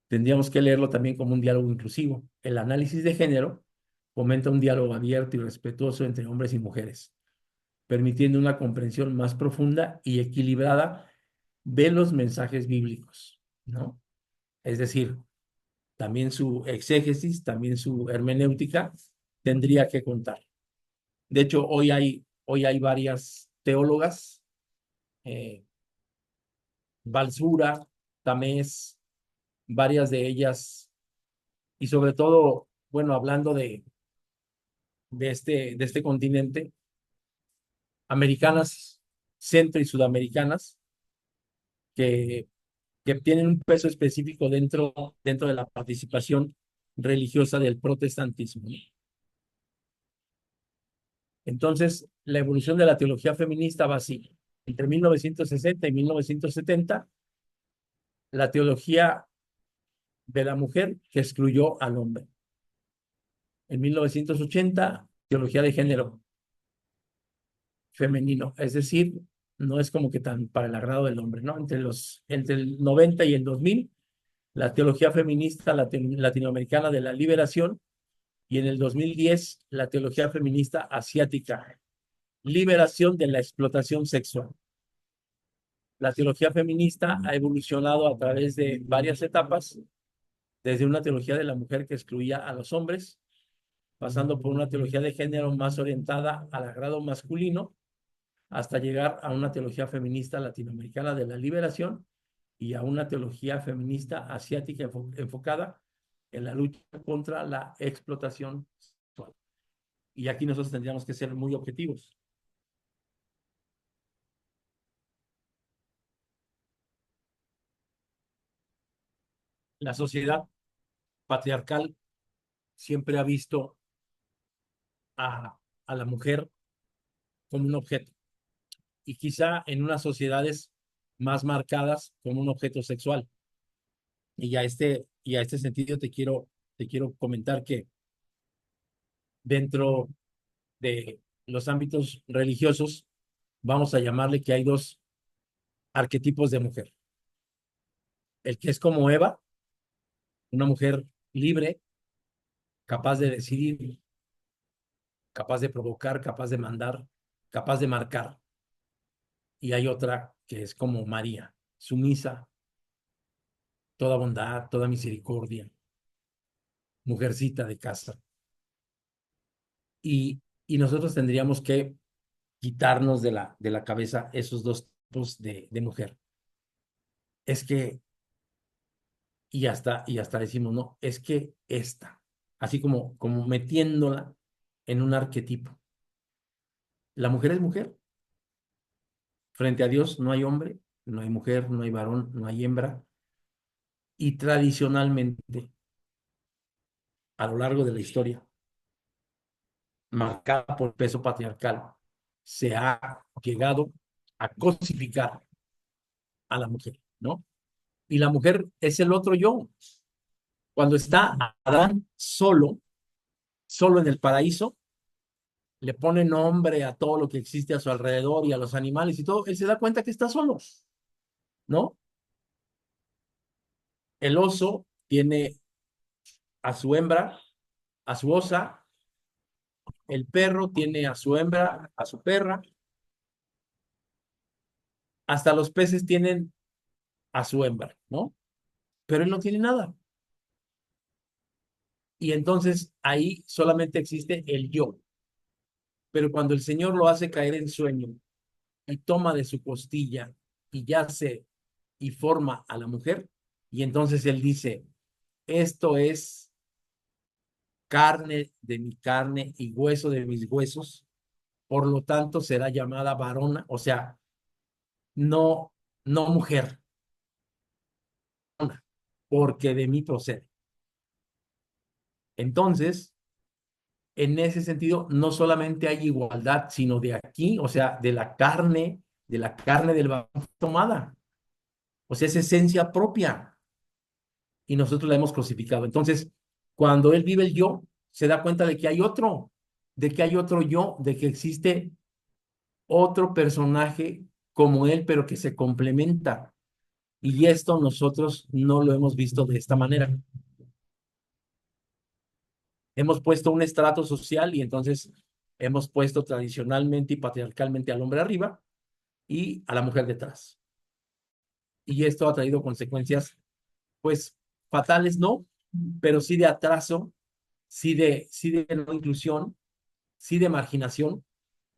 Tendríamos que leerlo también como un diálogo inclusivo. El análisis de género fomenta un diálogo abierto y respetuoso entre hombres y mujeres, permitiendo una comprensión más profunda y equilibrada de los mensajes bíblicos, ¿no? Es decir, también su exégesis, también su hermenéutica tendría que contar. De hecho, hoy hay varias teólogas, eh, Balsura, Tamés, varias de ellas, y sobre todo, bueno, hablando de este continente, americanas, centro y sudamericanas, que, que tienen un peso específico dentro de la participación religiosa del protestantismo. Entonces, la evolución de la teología feminista va así. Entre 1960 y 1970, la teología de la mujer que excluyó al hombre. En 1980, teología de género femenino, es decir, no es como que tan para el agrado del hombre, ¿no? Entre el 90 y el 2000, la teología feminista latinoamericana de la liberación, y en el 2010, la teología feminista asiática, liberación de la explotación sexual. La teología feminista ha evolucionado a través de varias etapas, desde una teología de la mujer que excluía a los hombres, pasando por una teología de género más orientada al agrado masculino, hasta llegar a una teología feminista latinoamericana de la liberación y a una teología feminista asiática enfocada en la lucha contra la explotación sexual. Y aquí nosotros tendríamos que ser muy objetivos. La sociedad patriarcal siempre ha visto a la mujer como un objeto, y quizá en unas sociedades más marcadas como un objeto sexual. Y a este sentido te quiero comentar que dentro de los ámbitos religiosos, vamos a llamarle que hay dos arquetipos de mujer. El que es como Eva, una mujer libre, capaz de decidir, capaz de provocar, capaz de mandar, capaz de marcar. Y hay otra que es como María, sumisa, toda bondad, toda misericordia, mujercita de casa. Y nosotros tendríamos que quitarnos de la cabeza esos dos tipos de mujer. Es que, y hasta decimos, no, es que esta, así como metiéndola en un arquetipo. La mujer es mujer. Frente a Dios no hay hombre, no hay mujer, no hay varón, no hay hembra. Y tradicionalmente, a lo largo de la historia, marcada por peso patriarcal, se ha llegado a cosificar a la mujer, ¿no? Y la mujer es el otro yo. Cuando está Adán solo en el paraíso, le pone nombre a todo lo que existe a su alrededor y a los animales y todo, él se da cuenta que está solo, ¿no? El oso tiene a su hembra, a su osa, el perro tiene a su hembra, a su perra, hasta los peces tienen a su hembra, ¿no? Pero él no tiene nada. Y entonces ahí solamente existe el yo. Pero cuando el Señor lo hace caer en sueño y toma de su costilla y yace y forma a la mujer, y entonces él dice, esto es carne de mi carne y hueso de mis huesos, por lo tanto será llamada varona, o sea, no, no mujer, porque de mí procede. Entonces, en ese sentido, no solamente hay igualdad, sino de aquí, o sea, de la carne del varón tomada, o sea, es esencia propia, y nosotros la hemos crucificado. Entonces, cuando él vive el yo, se da cuenta de que hay otro, de que hay otro yo, de que existe otro personaje como él, pero que se complementa. Y esto nosotros no lo hemos visto de esta manera. Hemos puesto un estrato social y entonces hemos puesto tradicionalmente y patriarcalmente al hombre arriba y a la mujer detrás. Y esto ha traído consecuencias, pues, fatales, no, pero sí de atraso, sí de no inclusión, sí de marginación,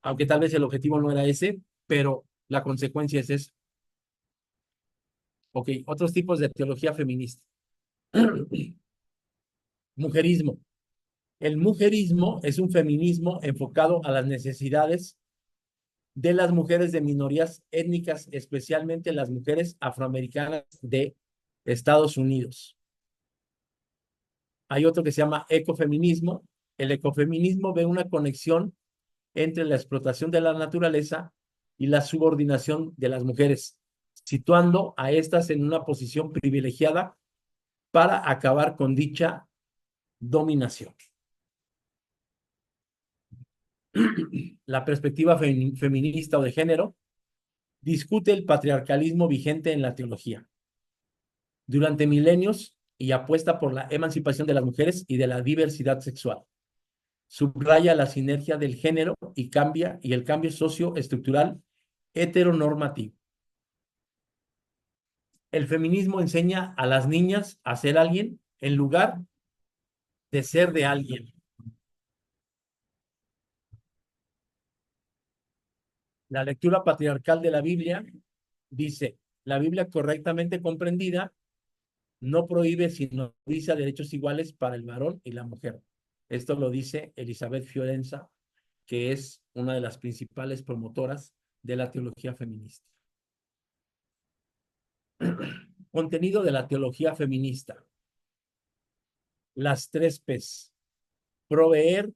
aunque tal vez el objetivo no era ese, pero la consecuencia es esa. Ok, otros tipos de teología feminista. Mujerismo. El mujerismo es un feminismo enfocado a las necesidades de las mujeres de minorías étnicas, especialmente las mujeres afroamericanas de Estados Unidos. Hay otro que se llama ecofeminismo. El ecofeminismo ve una conexión entre la explotación de la naturaleza y la subordinación de las mujeres, situando a estas en una posición privilegiada para acabar con dicha dominación. La perspectiva feminista o de género discute el patriarcalismo vigente en la teología durante milenios y apuesta por la emancipación de las mujeres y de la diversidad sexual. Subraya la sinergia del género y el cambio socioestructural heteronormativo. El feminismo enseña a las niñas a ser alguien en lugar de ser de alguien. La lectura patriarcal de la Biblia dice, la Biblia correctamente comprendida no prohíbe sino dice derechos iguales para el varón y la mujer. Esto lo dice Elizabeth Fiorenza, que es una de las principales promotoras de la teología feminista. Contenido de la teología feminista. Las 3 P's. Proveer,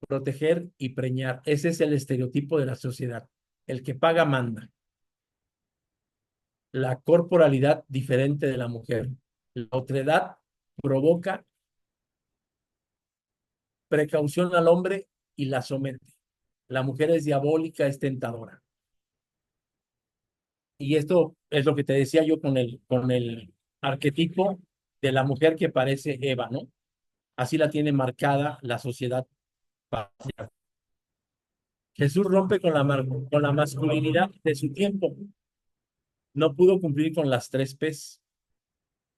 proteger y preñar. Ese es el estereotipo de la sociedad. El que paga manda. La corporalidad diferente de la mujer. La otredad provoca precaución al hombre y la somete. La mujer es diabólica, es tentadora. Y esto es lo que te decía yo con el arquetipo de la mujer que parece Eva, ¿no? Así la tiene marcada la sociedad patriarcal. Jesús rompe con la masculinidad de su tiempo. No pudo cumplir con las 3 P's,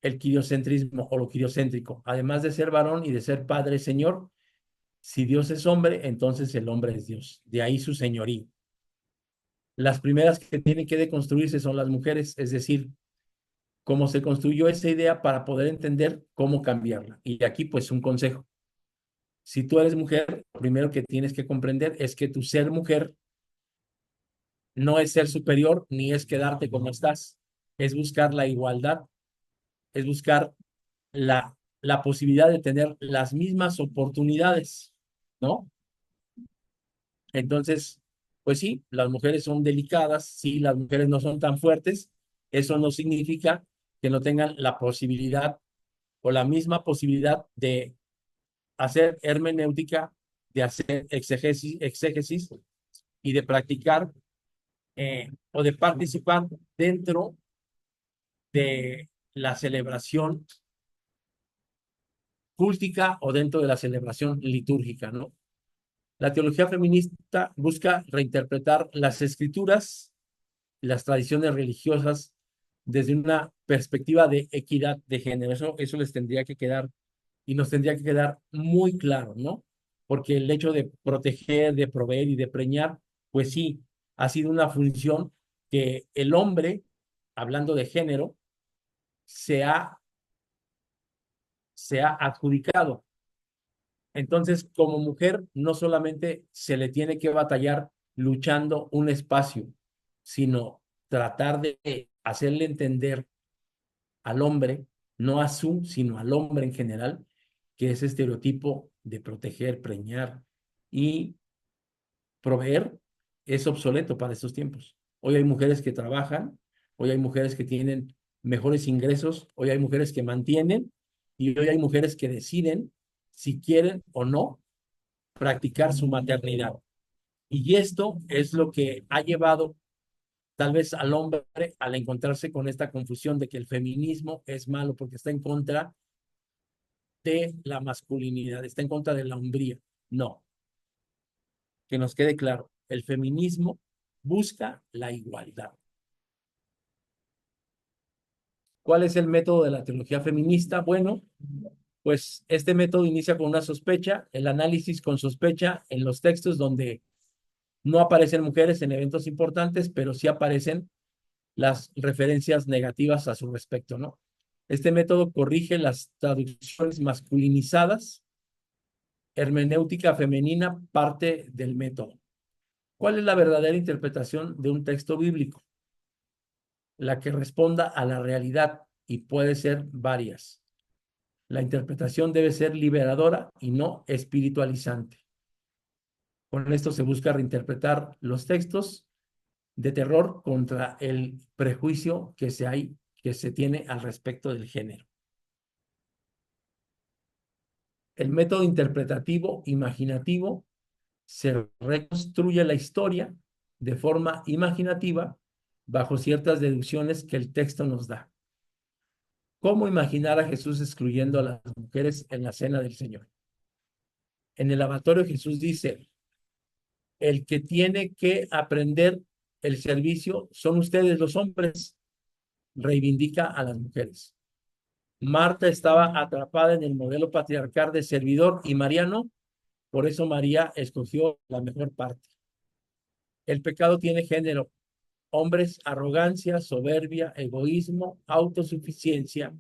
el quiriocentrismo o lo quiriocéntrico. Además de ser varón y de ser padre, Señor, si Dios es hombre, entonces el hombre es Dios. De ahí su señorío. Las primeras que tienen que deconstruirse son las mujeres, es decir, cómo se construyó esa idea para poder entender cómo cambiarla. Y aquí, pues, un consejo. Si tú eres mujer, lo primero que tienes que comprender es que tu ser mujer no es ser superior ni es quedarte como estás, es buscar la igualdad, es buscar la posibilidad de tener las mismas oportunidades, ¿no? Entonces, pues sí, las mujeres son delicadas, sí, las mujeres no son tan fuertes, eso no significa que no tengan la posibilidad o la misma posibilidad de hacer hermenéutica, de hacer exégesis y de practicar o de participar dentro de la celebración cúltica o dentro de la celebración litúrgica, ¿no? La teología feminista busca reinterpretar las escrituras y las tradiciones religiosas desde una perspectiva de equidad de género. Eso les tendría que quedar y nos tendría que quedar muy claro, ¿no? Porque el hecho de proteger, de proveer y de preñar, pues sí, ha sido una función que el hombre, hablando de género, se ha, se ha adjudicado. Entonces, como mujer, no solamente se le tiene que batallar luchando un espacio, sino tratar de hacerle entender al hombre, no a su, sino al hombre en general, que ese estereotipo de proteger, preñar y proveer es obsoleto para estos tiempos. Hoy hay mujeres que trabajan, hoy hay mujeres que tienen mejores ingresos, hoy hay mujeres que mantienen y hoy hay mujeres que deciden si quieren o no practicar su maternidad. Y esto es lo que ha llevado tal vez al hombre al encontrarse con esta confusión de que el feminismo es malo porque está en contra de la masculinidad, está en contra de la hombría. No, que nos quede claro, el feminismo busca la igualdad. ¿Cuál es el método de la teología feminista? Bueno, pues este método inicia con una sospecha, el análisis con sospecha en los textos donde no aparecen mujeres en eventos importantes, pero sí aparecen las referencias negativas a su respecto, ¿no? Este método corrige las traducciones masculinizadas, hermenéutica femenina, parte del método. ¿Cuál es la verdadera interpretación de un texto bíblico? La que responda a la realidad, y puede ser varias. La interpretación debe ser liberadora y no espiritualizante. Con esto se busca reinterpretar los textos de terror contra el prejuicio que se tiene al respecto del género. El método interpretativo imaginativo se reconstruye la historia de forma imaginativa bajo ciertas deducciones que el texto nos da. ¿Cómo imaginar a Jesús excluyendo a las mujeres en la cena del Señor? En el lavatorio Jesús dice, el que tiene que aprender el servicio son ustedes los hombres, reivindica a las mujeres. Marta estaba atrapada en el modelo patriarcal de servidor y María no, por eso María escogió la mejor parte. El pecado tiene género, hombres, arrogancia, soberbia, egoísmo, autosuficiencia,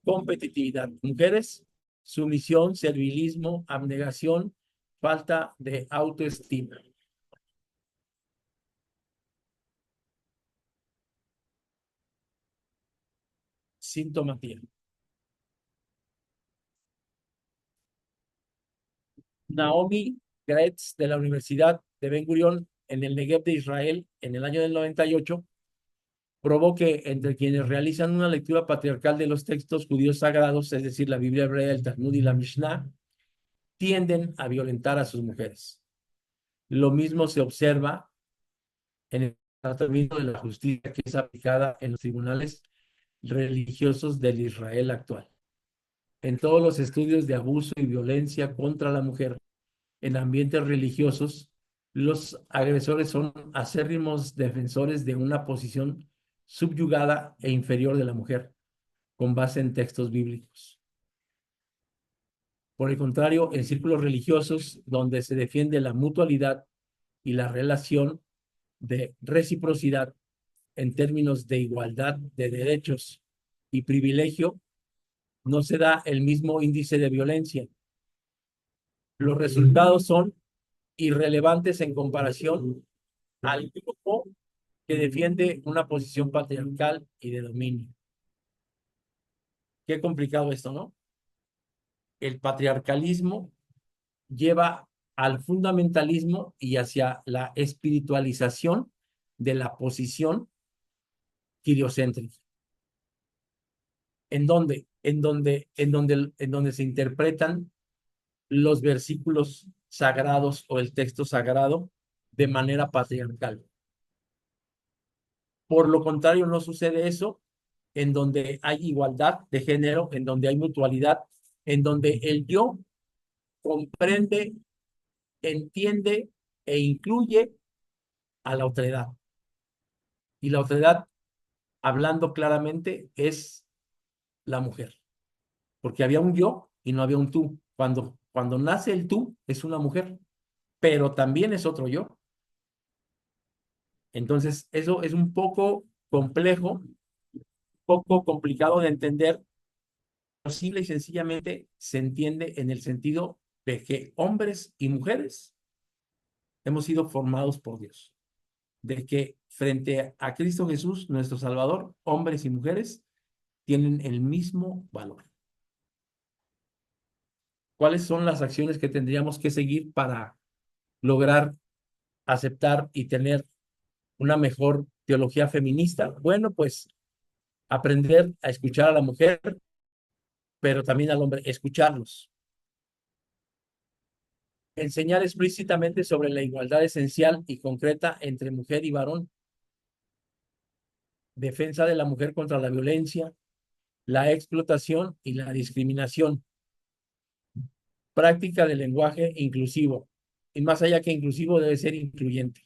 competitividad. Mujeres, sumisión, servilismo, abnegación, falta de autoestima. Sintomatía. Naomi Gretz de la Universidad de Ben Gurión en el Negev de Israel en el año del 98 probó que entre quienes realizan una lectura patriarcal de los textos judíos sagrados, es decir, la Biblia hebrea, el Talmud y la Mishnah, tienden a violentar a sus mujeres. Lo mismo se observa en el tratamiento de la justicia que es aplicada en los tribunales religiosos del Israel actual. En todos los estudios de abuso y violencia contra la mujer en ambientes religiosos, los agresores son acérrimos defensores de una posición subyugada e inferior de la mujer, con base en textos bíblicos. Por el contrario, en círculos religiosos, donde se defiende la mutualidad y la relación de reciprocidad en términos de igualdad de derechos y privilegio, no se da el mismo índice de violencia. Los resultados son irrelevantes en comparación al grupo que defiende una posición patriarcal y de dominio. Qué complicado esto, ¿no? El patriarcalismo lleva al fundamentalismo y hacia la espiritualización de la posición quiriocéntrica. En donde se interpretan los versículos sagrados o el texto sagrado de manera patriarcal. Por lo contrario, no sucede eso en donde hay igualdad de género, en donde hay mutualidad, en donde el yo comprende, entiende e incluye a la otredad. Y la otredad, hablando claramente, es la mujer. Porque había un yo y no había un tú. Cuando nace el tú, es una mujer, pero también es otro yo. Entonces, eso es un poco complejo, un poco complicado de entender, pero simple y sencillamente se entiende en el sentido de que hombres y mujeres hemos sido formados por Dios, de que frente a Cristo Jesús, nuestro Salvador, hombres y mujeres tienen el mismo valor. ¿Cuáles son las acciones que tendríamos que seguir para lograr aceptar y tener una mejor teología feminista? Bueno, pues aprender a escuchar a la mujer, pero también al hombre, escucharlos. Enseñar explícitamente sobre la igualdad esencial y concreta entre mujer y varón. Defensa de la mujer contra la violencia, la explotación y la discriminación. Práctica del lenguaje inclusivo. Y más allá que inclusivo, debe ser incluyente.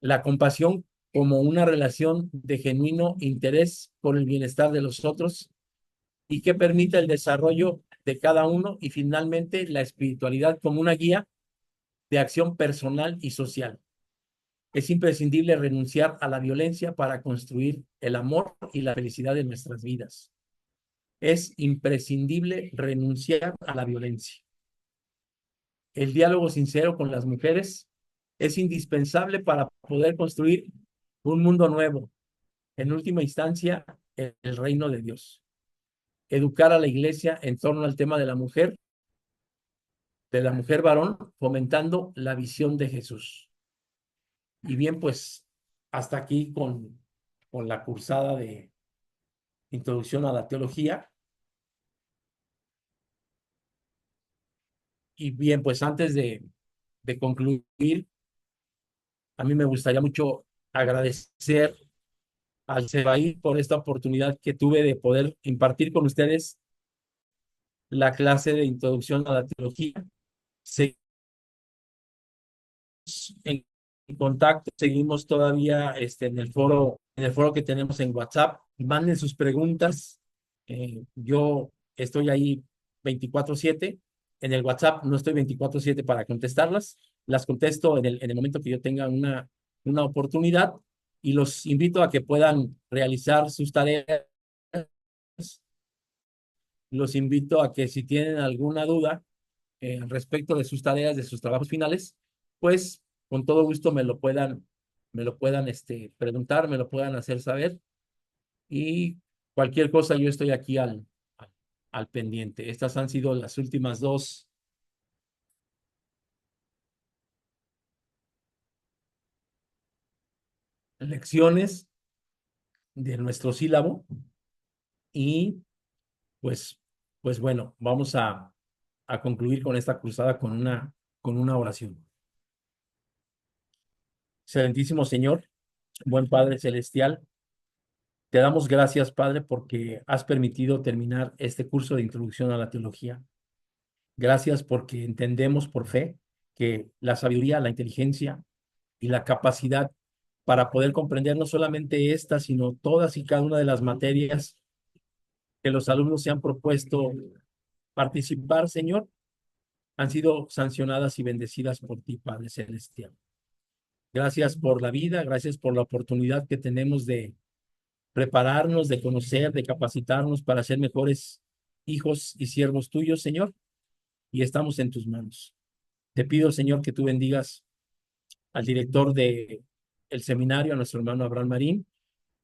La compasión como una relación de genuino interés por el bienestar de los otros y que permita el desarrollo de cada uno, y finalmente la espiritualidad como una guía de acción personal y social. Es imprescindible renunciar a la violencia para construir el amor y la felicidad de nuestras vidas. Es imprescindible renunciar a la violencia. El diálogo sincero con las mujeres es indispensable para poder construir un mundo nuevo. En última instancia, el reino de Dios. Educar a la iglesia en torno al tema de la mujer varón, fomentando la visión de Jesús. Y bien, pues hasta aquí con la cursada de introducción a la teología. Y bien, pues antes de concluir, a mí me gustaría mucho agradecer al CEBAI por esta oportunidad que tuve de poder impartir con ustedes la clase de introducción a la teología. Seguimos en contacto, seguimos todavía en el foro que tenemos en WhatsApp. Manden sus preguntas. Yo estoy ahí 24/7. En el WhatsApp no estoy 24/7 para contestarlas. Las contesto en el momento que yo tenga una oportunidad y los invito a que puedan realizar sus tareas. Los invito a que si tienen alguna duda respecto de sus tareas, de sus trabajos finales, pues con todo gusto me lo puedan preguntar, me lo puedan hacer saber y cualquier cosa yo estoy aquí al pendiente. Estas han sido las últimas dos lecciones de nuestro sílabo y pues, pues bueno, vamos a concluir con esta cruzada con una oración. Excelentísimo Señor, buen Padre Celestial, te damos gracias, Padre, porque has permitido terminar este curso de introducción a la teología. Gracias porque entendemos por fe que la sabiduría, la inteligencia y la capacidad para poder comprender no solamente esta, sino todas y cada una de las materias que los alumnos se han propuesto participar, Señor, han sido sancionadas y bendecidas por ti, Padre Celestial. Gracias por la vida, gracias por la oportunidad que tenemos de prepararnos, de conocer, de capacitarnos para ser mejores hijos y siervos tuyos, Señor, y estamos en tus manos. Te pido, Señor, que tú bendigas al director de el seminario, a nuestro hermano Abraham Marín,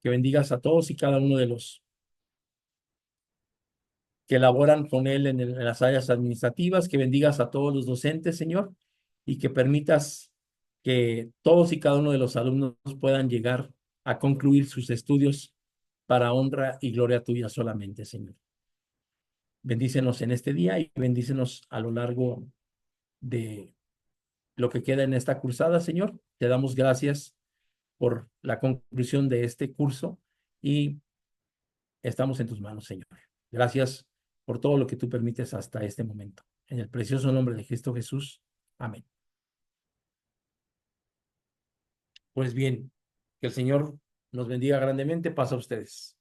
que bendigas a todos y cada uno de los que elaboran con él en las áreas administrativas, que bendigas a todos los docentes, Señor, y que permitas que todos y cada uno de los alumnos puedan llegar a concluir sus estudios para honra y gloria tuya solamente, Señor. Bendícenos en este día y bendícenos a lo largo de lo que queda en esta cursada, Señor. Te damos gracias por la conclusión de este curso y estamos en tus manos, Señor. Gracias por todo lo que tú permites hasta este momento. En el precioso nombre de Cristo Jesús. Amén. Pues bien, que el Señor nos bendiga grandemente. Pasa a ustedes.